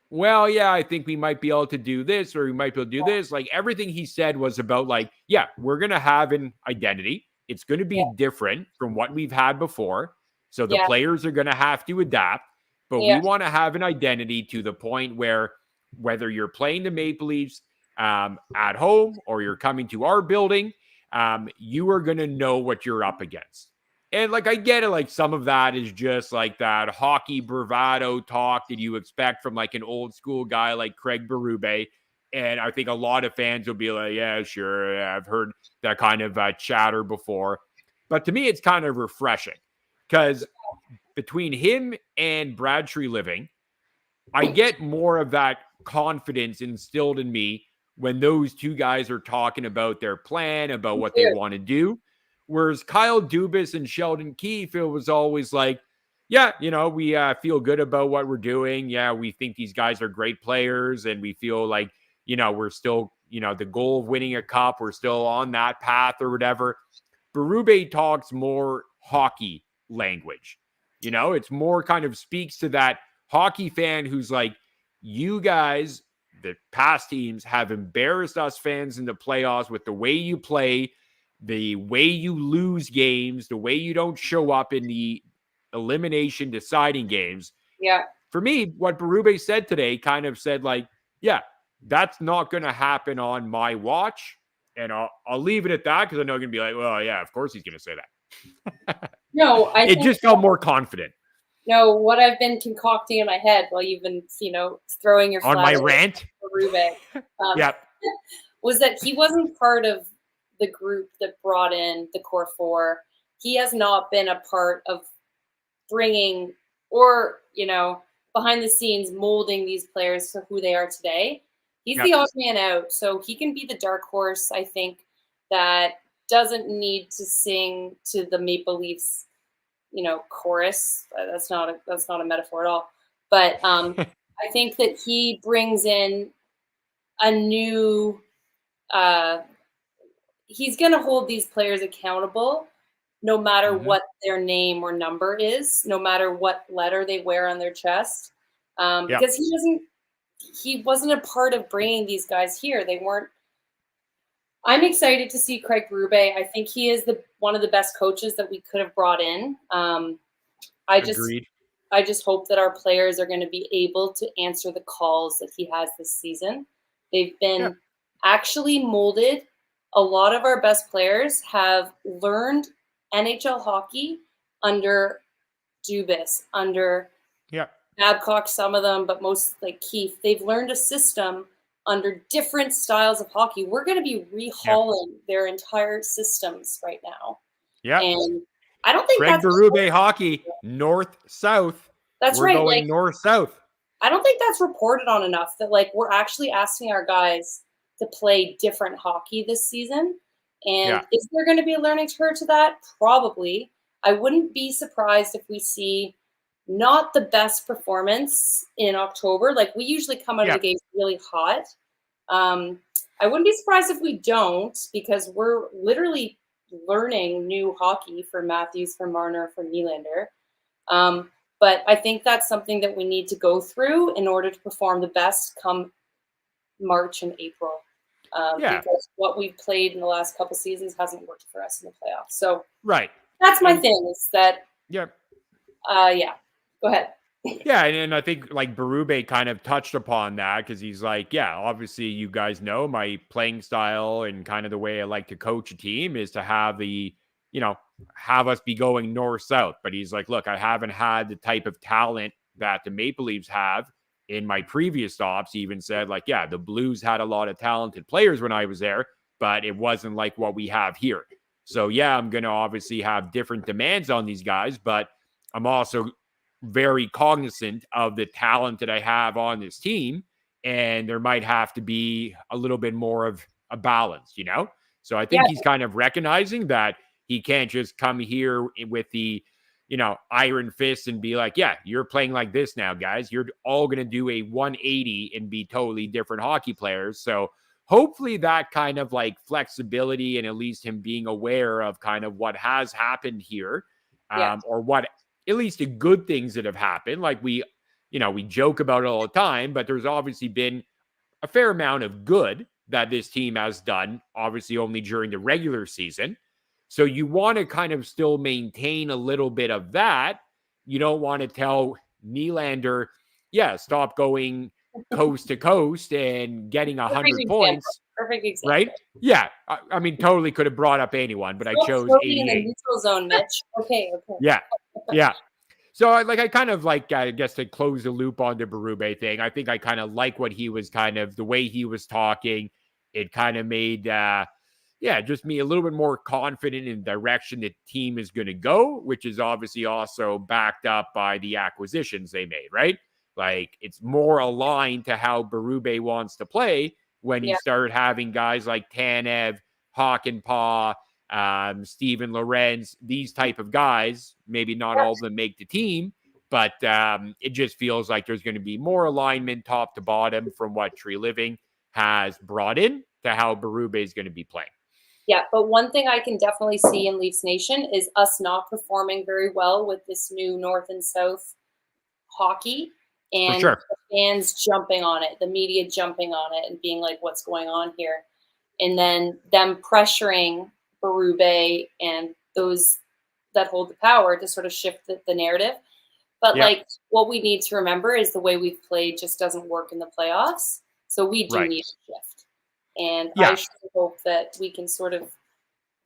well, yeah, I think we might be able to do this or we might be able to do this. Like everything he said was about like, yeah, we're going to have an identity. It's going to be different from what we've had before. So the players are going to have to adapt, but we want to have an identity to the point where whether you're playing the Maple Leafs at home or you're coming to our building, you are going to know what you're up against. And like, I get it. Like some of that is just like that hockey bravado talk that you expect from like an old school guy like Craig Berube. And I think a lot of fans will be like, yeah, sure. I've heard that kind of chatter before. But to me, it's kind of refreshing because between him and Brad Treliving, I get more of that confidence instilled in me when those two guys are talking about their plan, about what they want to do. Whereas Kyle Dubas and Sheldon Keefe, it was always like, yeah, we feel good about what we're doing. Yeah, we think these guys are great players and we feel like, we're still, the goal of winning a cup, we're still on that path or whatever. Berube talks more hockey language. It's more kind of speaks to that hockey fan who's like, you guys, the past teams have embarrassed us fans in the playoffs with the way you play, the way you lose games, the way you don't show up in the elimination deciding games. Yeah. For me, what Berube said today kind of said like, yeah, that's not going to happen on my watch. And I'll leave it at that because I know you're going to be like, well, yeah, of course he's going to say that. No, it just felt more confident. No, what I've been concocting in my head while you've been, throwing your on my rant, Berube, was that he wasn't part of the group that brought in the core four. He has not been a part of bringing or, behind the scenes molding these players to who they are today. He's the odd man out. So he can be the dark horse, I think, that doesn't need to sing to the Maple Leafs, chorus. That's not a metaphor at all. But I think that he brings in a new he's going to hold these players accountable no matter what their name or number is, no matter what letter they wear on their chest. Because he wasn't a part of bringing these guys here. They weren't. I'm excited to see Craig Berube. I think he is one of the best coaches that we could have brought in. I just hope that our players are going to be able to answer the calls that he has this season. They've been actually molded. A lot of our best players have learned NHL hockey under Dubas, under Babcock, some of them, but most like Keefe. They've learned a system under different styles of hockey. We're going to be rehauling their entire systems right now. Yeah. And I don't think Craig Berube hockey, north-south. That's we're right. Going north-south. I don't think that's reported on enough that we're actually asking our guys to play different hockey this season. And is there going to be a learning curve to that? Probably. I wouldn't be surprised if we see not the best performance in October. We usually come out of the gates really hot. I wouldn't be surprised if we don't, because we're literally learning new hockey for Matthews, for Marner, for Nylander. But I think that's something that we need to go through in order to perform the best come March and April. Because what we've played in the last couple seasons hasn't worked for us in the playoffs. So that's my thing, is that Yeah. Go ahead. Yeah, and I think like Berube kind of touched upon that because he's like, yeah, obviously you guys know my playing style and kind of the way I like to coach a team is to have have us be going north-south. But he's like, look, I haven't had the type of talent that the Maple Leafs have in my previous stops. He even said like, yeah, the Blues had a lot of talented players when I was there, but it wasn't like what we have here. So yeah, I'm going to obviously have different demands on these guys, but I'm also very cognizant of the talent that I have on this team. And there might have to be a little bit more of a balance, So I think he's kind of recognizing that he can't just come here with the, iron fist and be like, yeah, you're playing like this now, guys. You're all going to do a 180 and be totally different hockey players. So hopefully that kind of like flexibility and at least him being aware of kind of what has happened here or what at least the good things that have happened. Like we joke about it all the time, but there's obviously been a fair amount of good that this team has done, obviously only during the regular season. So you want to kind of still maintain a little bit of that. You don't want to tell Nylander, yeah, stop going coast to coast and getting 100 points. Perfect example. Right? Yeah. I mean, totally could have brought up anyone, but I chose 88. In the neutral zone, Mitch. Okay. Yeah. Yeah. So I kind of like, I guess to close the loop on the Berube thing, I think I kind of like what he was kind of, the way he was talking. It kind of made, just me a little bit more confident in the direction the team is going to go, which is obviously also backed up by the acquisitions they made, right? Like it's more aligned to how Berube wants to play when you start having guys like Tanev, Hakanpää, Steven Lorenz, these type of guys. Maybe not all of them make the team, but it just feels like there's going to be more alignment top to bottom from what Tree Living has brought in to how Berube is going to be playing. Yeah, but one thing I can definitely see in Leafs Nation is us not performing very well with this new North and South hockey and the fans jumping on it, the media jumping on it and being like, what's going on here? And then them pressuring Berube and those that hold the power to sort of shift the narrative. But like what we need to remember is the way we've played just doesn't work in the playoffs. So we do need a shift. And I sure hope that we can sort of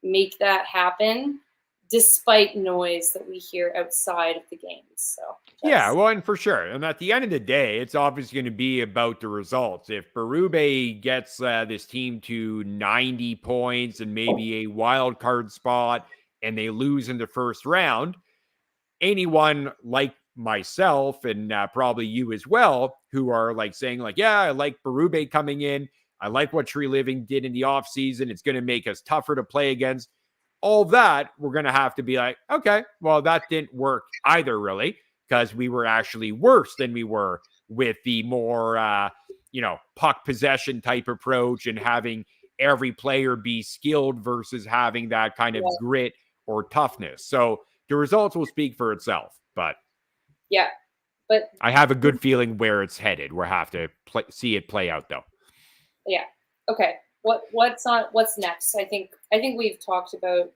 make that happen despite noise that we hear outside of the games. So well, and for sure. And at the end of the day, it's obviously going to be about the results. If Berube gets this team to 90 points and maybe a wild card spot and they lose in the first round, anyone like myself and probably you as well, who are like saying like, yeah, I like Berube coming in. I like what Tree Living did in the offseason. It's going to make us tougher to play against. All that, we're going to have to be like, okay, well, that didn't work either, really, because we were actually worse than we were with the more, puck possession type approach and having every player be skilled versus having that kind of grit or toughness. So the results will speak for itself, but I have a good feeling where it's headed. We'll have to see it play out, though. Yeah. Okay. What's next? I think we've talked about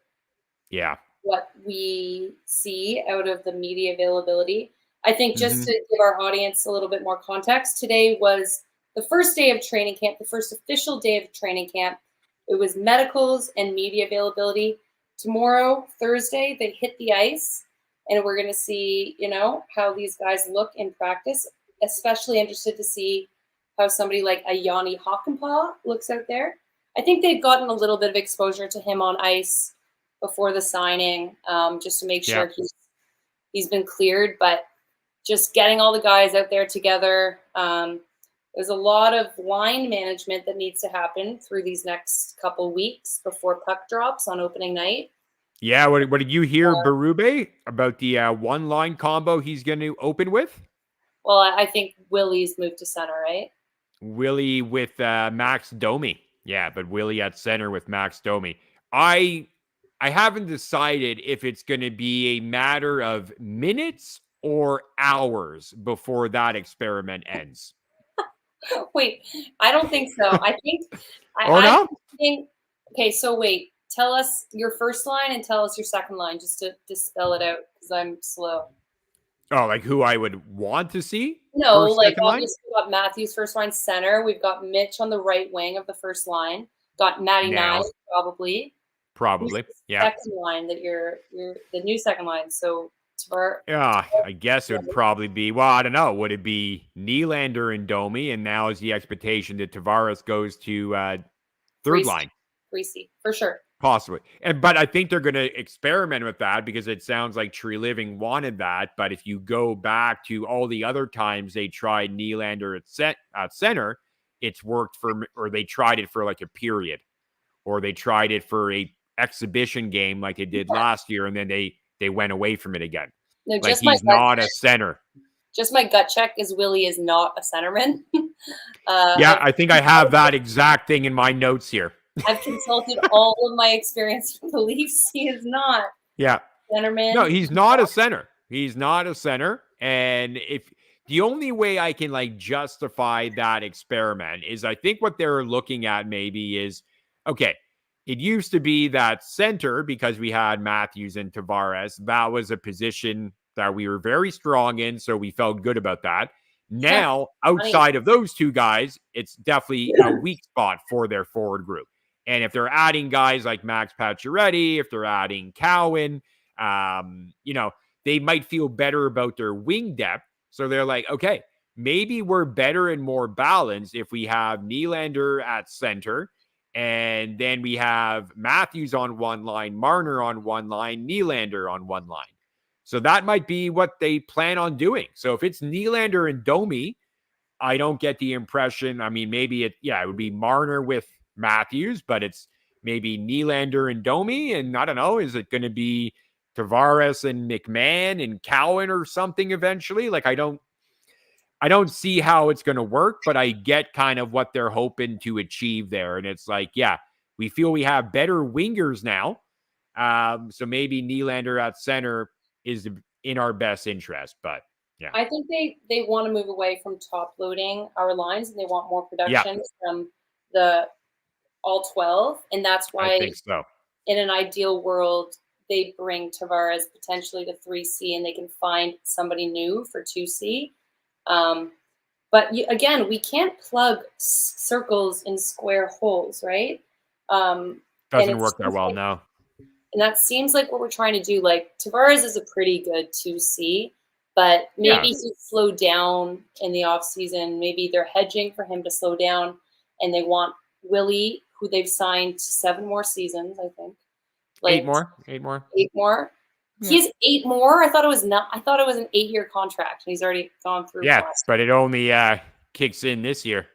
what we see out of the media availability. I think just to give our audience a little bit more context, today was the first day of training camp, the first official day of training camp. It was medicals and media availability. Tomorrow, Thursday, they hit the ice, and we're going to see, how these guys look in practice. Especially interested to see how somebody like a Yanni Hakanpää looks out there. I think they've gotten a little bit of exposure to him on ice before the signing, just to make sure he's been cleared. But just getting all the guys out there together, there's a lot of line management that needs to happen through these next couple weeks before puck drops on opening night. Yeah, what did you hear, Berube, about the one-line combo he's going to open with? Well, I think Willie's moved to center, right? Willie with Max Domi. Yeah, but Willie at center with Max Domi. I haven't decided if it's going to be a matter of minutes or hours before that experiment ends. Wait, I don't think so. I think okay, so wait. Tell us your first line and tell us your second line just to spell it out because I'm slow. Oh, like who I would want to see? No, First, like second line? obviously we've got Matthews first line center. We've got Mitch on the right wing of the first line. Got Matty Nye Now, probably. Who's probably. the Yeah. second line that you're the new second line? So Tavares. Yeah, I guess it would probably be, well, I don't know. Would it be Nylander and Domi? And now is the expectation that Tavares goes to third line? Greasy, for sure. Possibly. But I think they're going to experiment with that because it sounds like Tree Living wanted that. But if you go back to all the other times they tried Nylander at center, it's worked or they tried it for like a period, or they tried it for a exhibition game like they did last year, and then they went away from it again. No, Like he's not a center. Just my gut check is Willie is not a centerman. I think I have that exact thing in my notes here. I've consulted all of my experience with the Leafs. He is not. Yeah. Centerman. No, he's not a center. He's not a center. And if the only way I can like justify that experiment is I think what they're looking at maybe is, okay, it used to be that center because we had Matthews and Tavares. That was a position that we were very strong in. So we felt good about that. Now, outside of those two guys, it's definitely a weak spot for their forward group. And if they're adding guys like Max Pacioretty, if they're adding Cowan, they might feel better about their wing depth. So they're like, okay, maybe we're better and more balanced if we have Nylander at center, and then we have Matthews on one line, Marner on one line, Nylander on one line. So that might be what they plan on doing. So if it's Nylander and Domi, I don't get the impression. I mean, maybe it would be Marner with Matthews, but it's maybe Nylander and Domi. And I don't know, is it going to be Tavares and McMahon and Cowan or something eventually? Like, I don't see how it's going to work, but I get kind of what they're hoping to achieve there. And it's like, yeah, we feel we have better wingers now. So maybe Nylander at center is in our best interest, but yeah. I think they want to move away from top loading our lines, and they want more production from the all 12. And that's why I think so. In an ideal world, they bring Tavares potentially to 3C, and they can find somebody new for 2C. But again, we can't plug circles in square holes, right? Doesn't work that well, no. And that seems like what we're trying to do. Like, Tavares is a pretty good 2C, but maybe he'd slow down in the offseason. Maybe they're hedging for him to slow down, and they want Willie, who they've signed to 7 more seasons, I think. Like 8 more. 8 more. Yeah. He has 8 more. I thought it was an 8-year contract. He's already gone through. Yeah, but it only kicks in this year.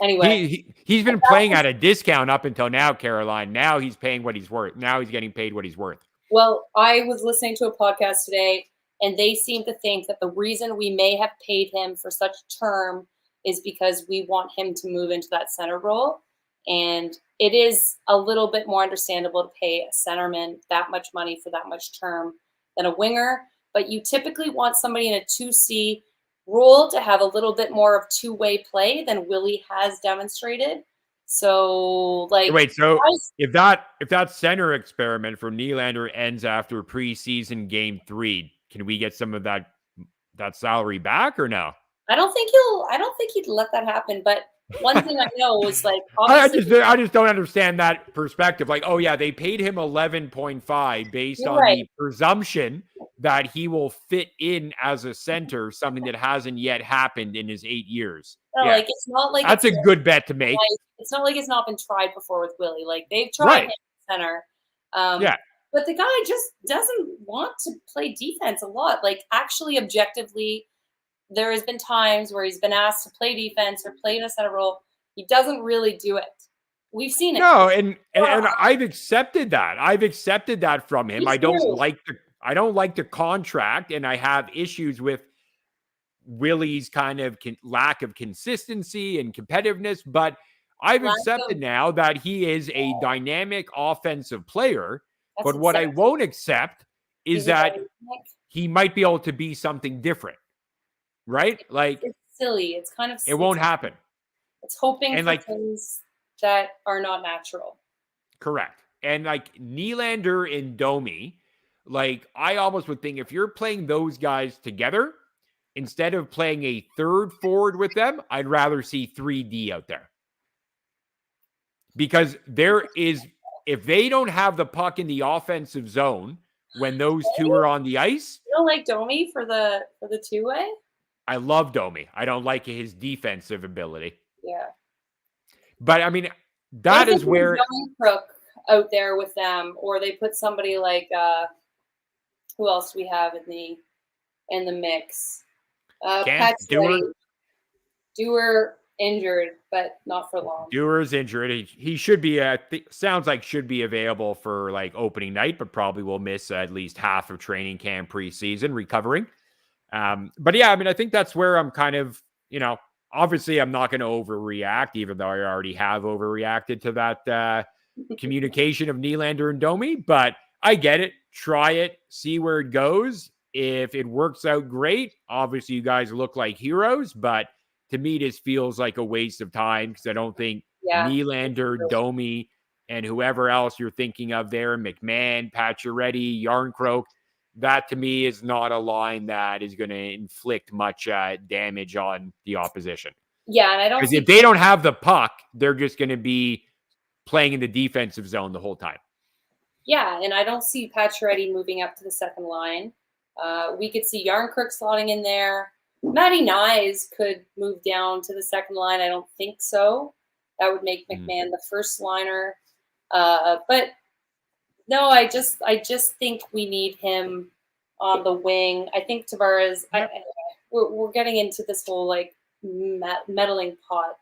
Anyway, he's been playing at a discount up until now, Caroline. Now he's paying what he's worth. Now he's getting paid what he's worth. Well, I was listening to a podcast today, and they seem to think that the reason we may have paid him for such a term is because we want him to move into that center role. And it is a little bit more understandable to pay a centerman that much money for that much term than a winger. But you typically want somebody in a 2C role to have a little bit more of two-way play than Willie has demonstrated. So, like, wait, so if that center experiment for Nylander ends after preseason game 3, can we get some of that salary back or no? I don't think he'd let that happen. But one thing I know is, like, I just don't understand that perspective. Like, oh yeah, they paid him 11.5 based on the presumption that he will fit in as a center, something that hasn't yet happened in his 8 years. No, like, it's not like that's a good bet to make. It's not like it's not been tried before with Willie. Like, they've tried him at center. But the guy just doesn't want to play defense a lot. Like, actually, objectively, there has been times where he's been asked to play defense or play in a center role. He doesn't really do it. We've seen it. No, and I've accepted that. I've accepted that from him. I don't like the contract, and I have issues with Willie's kind of lack of consistency and competitiveness, but I've accepted now that he is a dynamic offensive player. But what I won't accept is that he might be able to be something different. Right? Like, it's silly. It's kind of silly. It won't happen. It's hoping for things that are not natural. Correct. And like Nylander and Domi, like I almost would think if you're playing those guys together, instead of playing a third forward with them, I'd rather see 3D out there. Because if they don't have the puck in the offensive zone when those two are on the ice. You don't like Domi for the two-way? I love Domi. I don't like his defensive ability. Yeah. But I mean, that is where Crook out there with them, or they put somebody like who else do we have in the mix? Dewar injured, but not for long. Dewar's injured. He should be sounds like should be available for like opening night, but probably will miss at least half of training camp preseason recovering. But yeah, I mean, I think that's where I'm kind of, obviously I'm not going to overreact, even though I already have overreacted to that communication of Nylander and Domi, but I get it. Try it, see where it goes. If it works out great, obviously you guys look like heroes, but to me, this feels like a waste of time because I don't think Nylander, Domi, and whoever else you're thinking of there, McMahon, Pacioretty, Yarncroke, that to me is not a line that is going to inflict much damage on the opposition. Yeah, and I don't because if they don't have the puck, they're just going to be playing in the defensive zone the whole time. Yeah, and I don't see Pacioretty moving up to the second line. We could see Yarncroke slotting in there. Matty Nyes could move down to the second line. I don't think so. That would make McMahon the first liner. But no, I just think we need him on the wing. I think Tavares. We're getting into this whole like meddling pot.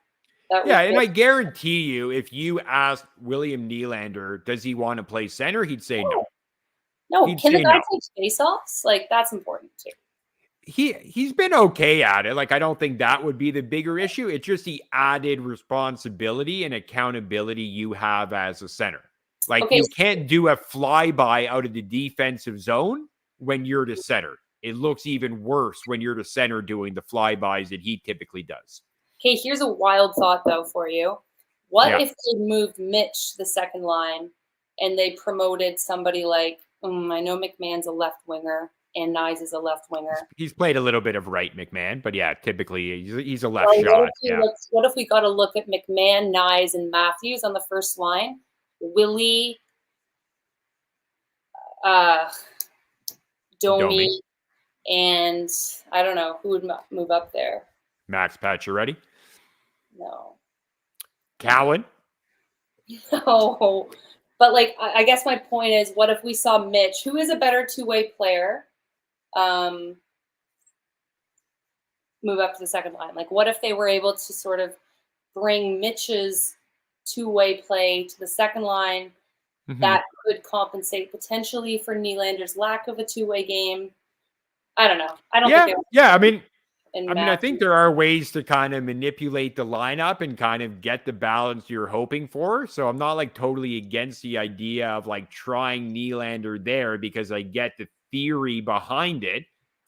And I guarantee you, if you asked William Nylander, does he want to play center? He'd say no. No, can the guy take face-offs? Like that's important too. He's been okay at it. Like, I don't think that would be the bigger issue. It's just the added responsibility and accountability you have as a center. Like, you can't do a flyby out of the defensive zone when you're the center. It looks even worse when you're the center doing the flybys that he typically does. Okay, here's a wild thought, though, for you. What if they moved Mitch to the second line and they promoted somebody like, I know McMahon's a left winger, and Nyes is a left winger. He's played a little bit of right McMahon, but yeah, typically he's a left shot. What if we got to look at McMahon, Nyes, and Matthews on the first line? Willie, Domi, and I don't know who would move up there. Max Pacioretty? No. Cowan? No. But like, I guess my point is, what if we saw Mitch, who is a better two-way player, move up to the second line? Like, what if they were able to sort of bring Mitch's two-way play to the second line? That could compensate potentially for Nylander's lack of a two-way game. I don't know. I don't think. I think there are ways to kind of manipulate the lineup and kind of get the balance you're hoping for. So I'm not like totally against the idea of like trying Nylander there because I get the theory behind it.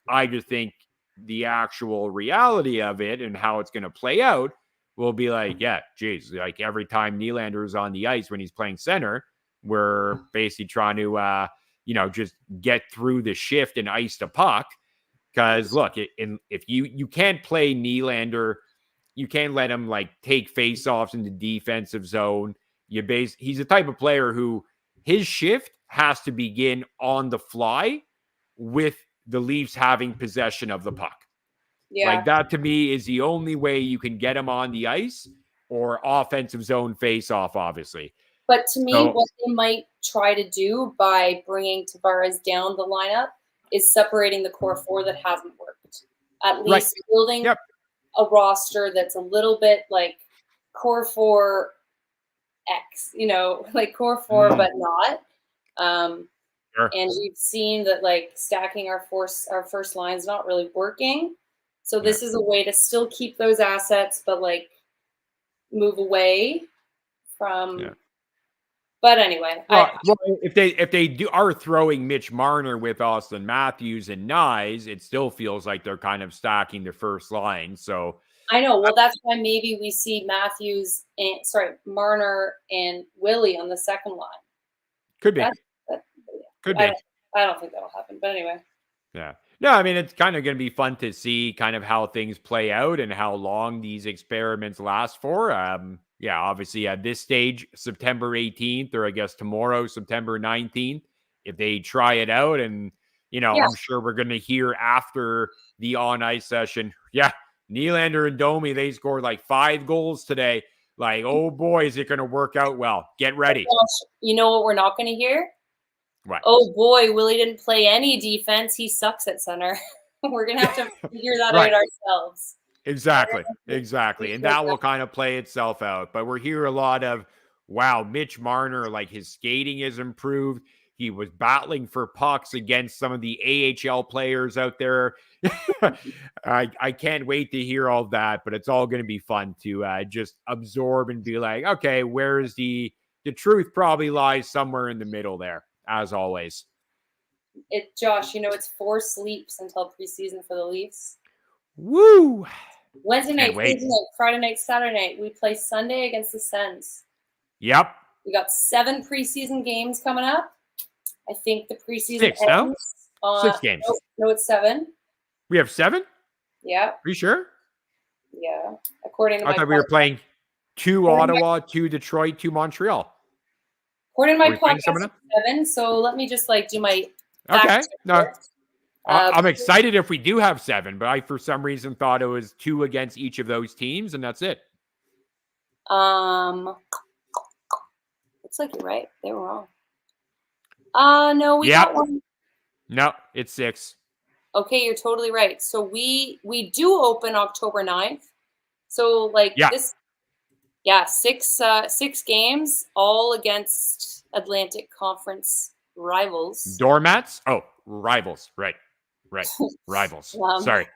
I just think the actual reality of it and how it's going to play out will be like, like every time Nylander is on the ice when he's playing center, we're basically trying to, just get through the shift and ice the puck. Because look, if you can't play Nylander, you can't let him like take faceoffs in the defensive zone. He's the type of player who his shift has to begin on the fly with the Leafs having possession of the puck. Yeah. Like that to me is the only way you can get him on the ice or offensive zone faceoff, obviously. But to me, what they might try to do by bringing Tavares down the lineup is separating the core four that hasn't worked. At least building a roster that's a little bit like core four X, like core four, but not. And we've seen that like stacking our first line is not really working. So this is a way to still keep those assets, but like move away from. Yeah. But anyway, if they are throwing Mitch Marner with Austin Matthews and Nyes, it still feels like they're kind of stacking the first line. So I know. Well, that's why maybe we see Marner and Willie on the second line. Could be. Could be. I don't think that'll happen. But anyway. Yeah. No, I mean, it's kind of going to be fun to see kind of how things play out and how long these experiments last for. Yeah, obviously at this stage, September 18th, or I guess tomorrow, September 19th, if they try it out. And, I'm sure we're going to hear after the on-ice session. Yeah, Nylander and Domi, they scored like 5 goals today. Like, oh boy, is it going to work out well. Get ready. You know what we're not going to hear? Right. Oh boy, Willie didn't play any defense. He sucks at center. We're going to have to figure that out ourselves. Exactly. And that will kind of play itself out. But we're hearing a lot of, wow, Mitch Marner, like his skating has improved. He was battling for pucks against some of the AHL players out there. I can't wait to hear all that, but it's all going to be fun to just absorb and be like, okay, where is the truth? Probably lies somewhere in the middle there, as always. Josh, it's 4 sleeps until preseason for the Leafs. Woo! Wednesday night, Thursday night, Friday night, Saturday night. We play Sunday against the Sens. Yep. We got 7 preseason games coming up. I think the preseason 6, ends no? 6 games. No, it's 7. We have 7? Yeah. Are you sure? Yeah. According to I thought we were playing 2 Ottawa, 2 Detroit, 2 Montreal. According to my podcast, 7. So let me just do my. Okay. No. I'm excited if we do have 7, but I, for some reason, thought it was 2 against each of those teams, and that's it. Looks like you're right. They were wrong. No, we got 1. No, it's 6. Okay, you're totally right. So we do open October 9th. So this. Yeah, 6 games, all against Atlantic Conference rivals. Doormats? Oh, rivals. Right. Rivals. Sorry.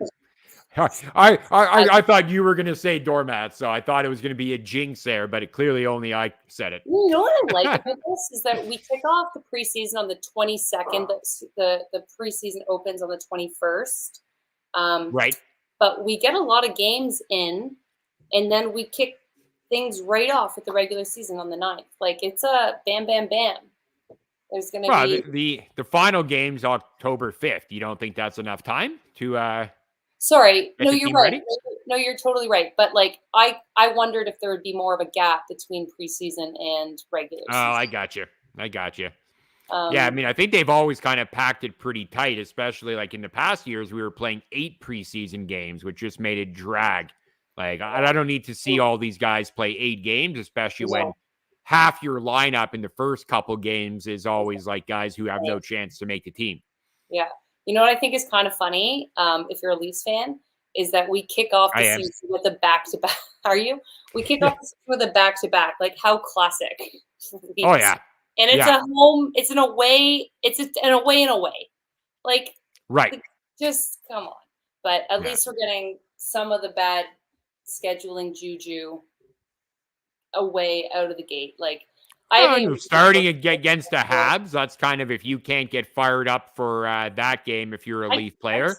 I thought you were going to say doormats, so I thought it was going to be a jinx there, but it clearly only I said it. You know what I like about this is that we kick off the preseason on the 22nd. The preseason opens on the 21st. Right. But we get a lot of games in, and then we kick things right off with the regular season on the 9th. It's a bam, bam, bam. There's going to be the final game's October 5th. You don't think that's enough time to Sorry. No, you're right. Ready? No, you're totally right. But I wondered if there would be more of a gap between preseason and regular season. Oh, I got you. Yeah, I mean, I think they've always kind of packed it pretty tight, especially in the past years, we were playing 8 preseason games, which just made it drag. I don't need to see all these guys play 8 games, especially when half your lineup in the first couple games is always guys who have no chance to make the team. Yeah. You know what I think is kind of funny, if you're a Leafs fan, is that we kick off the season with a back-to-back. Are you? We kick off the season with a back-to-back. How classic. Oh, yeah. And it's a home, it's an away, an away and away. Right. Just come on. But at least we're getting some of the bad scheduling juju away out of the gate. Starting against the Habs, that's kind of if you can't get fired up for that game if you're a Leaf player.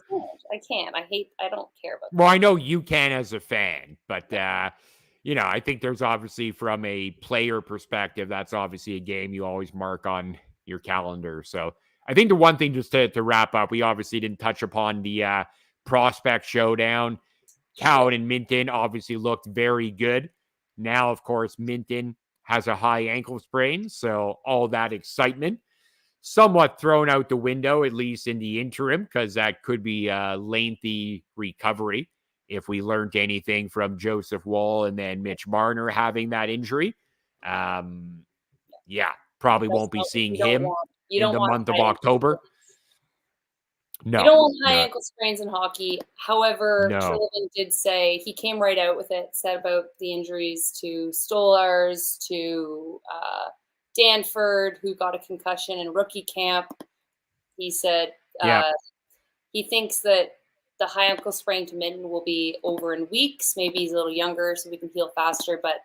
I can't. I don't care about that. Well, I know you can as a fan, but I think there's obviously from a player perspective, that's obviously a game you always mark on your calendar. So I think the one thing just to wrap up, we obviously didn't touch upon the prospect showdown. Cowan and Minten obviously looked very good. Now, of course, Minten has a high ankle sprain, so all that excitement somewhat thrown out the window, at least in the interim, because that could be a lengthy recovery if we learned anything from Joseph Woll and then Mitch Marner having that injury. Probably won't be seeing him in the month of October. No, you don't want high ankle sprains in hockey. However, Sullivan did say he came right out with it, said about the injuries to Stolars, to Danford, who got a concussion in rookie camp. He said he thinks that the high ankle sprain to Minten will be over in weeks. Maybe he's a little younger, so we can heal faster. But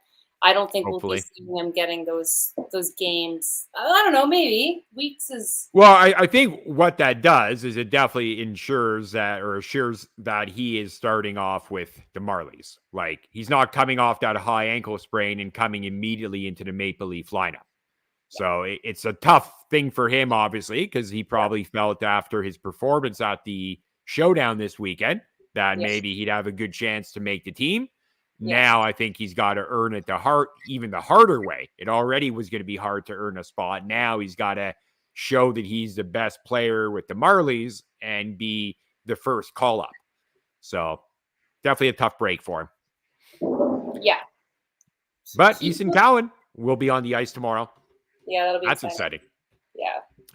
I don't think we'll be seeing him getting those games. I don't know. Maybe weeks is. Well, I think what that does is it definitely assures that he is starting off with the Marlies. He's not coming off that high ankle sprain and coming immediately into the Maple Leaf lineup. So it's a tough thing for him, obviously, because he probably felt after his performance at the Showdown this weekend that maybe he'd have a good chance to make the team. Now I think he's got to earn it even the harder way. It already was going to be hard to earn a spot. Now he's got to show that he's the best player with the Marlies and be the first call up. So definitely a tough break for him. Yeah. But Easton Cowan will be on the ice tomorrow. Yeah, that'll be exciting.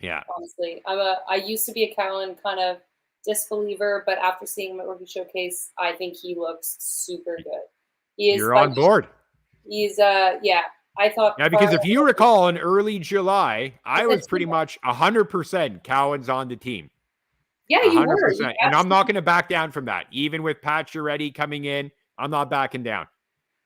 Yeah. Honestly, I used to be a Cowan kind of disbeliever, but after seeing him at Rookie Showcase, I think he looks super good. You're on board. He's I thought because if you recall in early July, I was pretty much 100% Cowan's on the team. Yeah, you 100%. Were. And I'm not going to back down from that. Even with Pat Chiaretti coming in, I'm not backing down.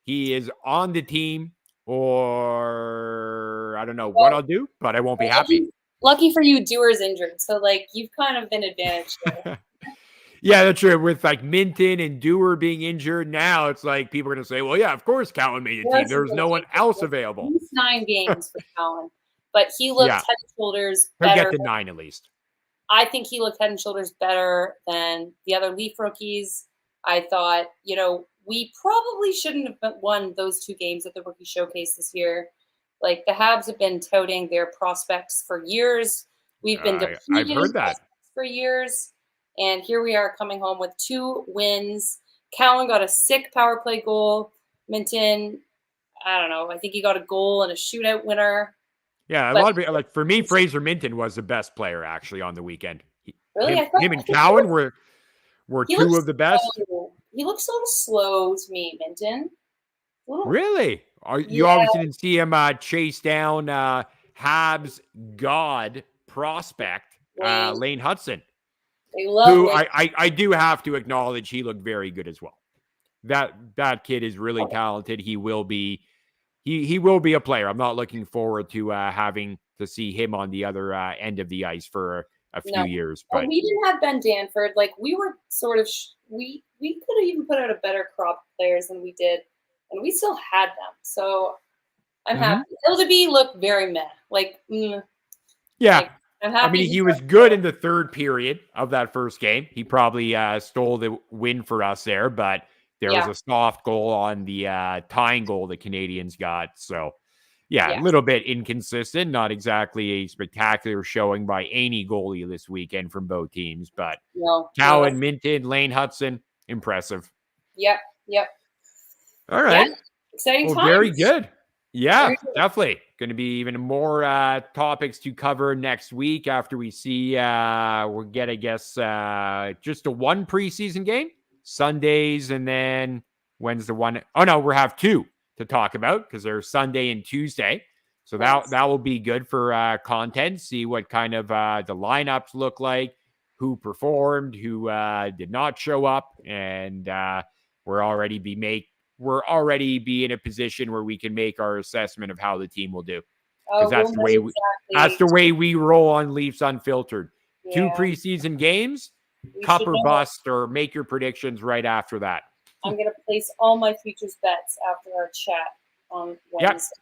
He is on the team, or I don't know what I'll do, but I won't be happy. Lucky for you, Dewar's injured. So, you've kind of been advantaged there. Yeah, that's true. With Minten and Dewar being injured, now it's like people are going to say, well, yeah, of course Cowan made the team. There's no one else available. 9 games for Cowan. But he looked head and shoulders better. He'll get to 9 at least. I think he looked head and shoulders better than the other Leaf rookies. I thought, we probably shouldn't have won those 2 games at the Rookie Showcase this year. The Habs have been touting their prospects for years. We've been I've heard that for years. And here we are coming home with 2 wins. Cowan got a sick power play goal. Minten, I don't know. I think he got a goal and a shootout winner. Yeah, a lot of people, for me, Fraser Minten was the best player actually on the weekend. Really? Him and Cowan were 2 of the best. He looks a little slow to me, Minten. Really? You obviously didn't see him chase down Habs God prospect Lane Hudson. Who I do have to acknowledge he looked very good as well. That kid is really talented. He will be a player. I'm not looking forward to having to see him on the other end of the ice for a few years. But we didn't have Ben Danford. We were sort of we could have even put out a better crop of players than we did, and we still had them. So I'm happy. LDB looked very meh. Yeah. I mean, he was good in the third period of that first game. He probably stole the win for us there, but there was a soft goal on the tying goal the Canadians got. So, a little bit inconsistent. Not exactly a spectacular showing by any goalie this weekend from both teams, but Cowan, Minten, Lane Hudson, impressive. Yep. All right. Yeah. Exciting times. Very good. Yeah, definitely. Going to be even more topics to cover next week after we see we'll get, I guess, just a 1 preseason game, Sundays, and then when's the one? Oh, no, we'll have 2 to talk about because they're Sunday and Tuesday. So that will be good for content, see what kind of the lineups look like, who performed, who did not show up, and we're already be in a position where we can make our assessment of how the team will do. Because that's the way we roll on Leafs Unfiltered. 2 preseason games, cup or bust, or make your predictions right after that. I'm going to place all my futures bets after our chat on Wednesday.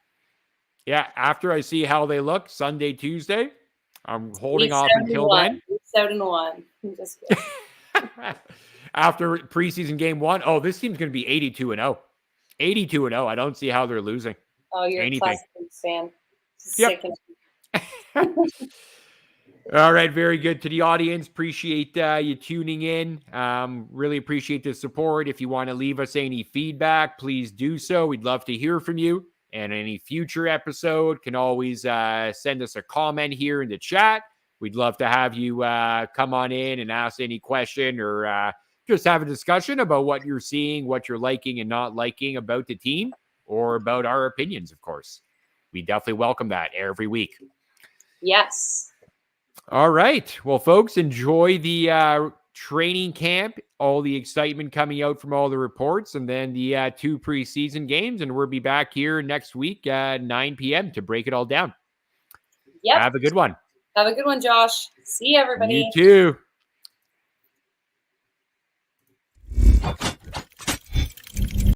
Yeah, after I see how they look Sunday, Tuesday, I'm holding off until then. 7-1. I'm just kidding. After preseason game 1, this team's going to be 82-0. 82-0. I don't see how they're losing. Oh, you're anything. A classic fan. Yep. All right, very good. To the audience, appreciate you tuning in. Really appreciate the support. If you want to leave us any feedback, please do so. We'd love to hear from you. And any future episode can always send us a comment here in the chat. We'd love to have you come on in and ask any question or just have a discussion about what you're seeing, what you're liking and not liking about the team or about our opinions, of course. We definitely welcome that every week. Yes. All right. Well, folks, enjoy the training camp, all the excitement coming out from all the reports, and then the 2 preseason games. And we'll be back here next week at 9 p.m. to break it all down. Yep. Have a good one. Have a good one, Josh. See you, everybody. You too.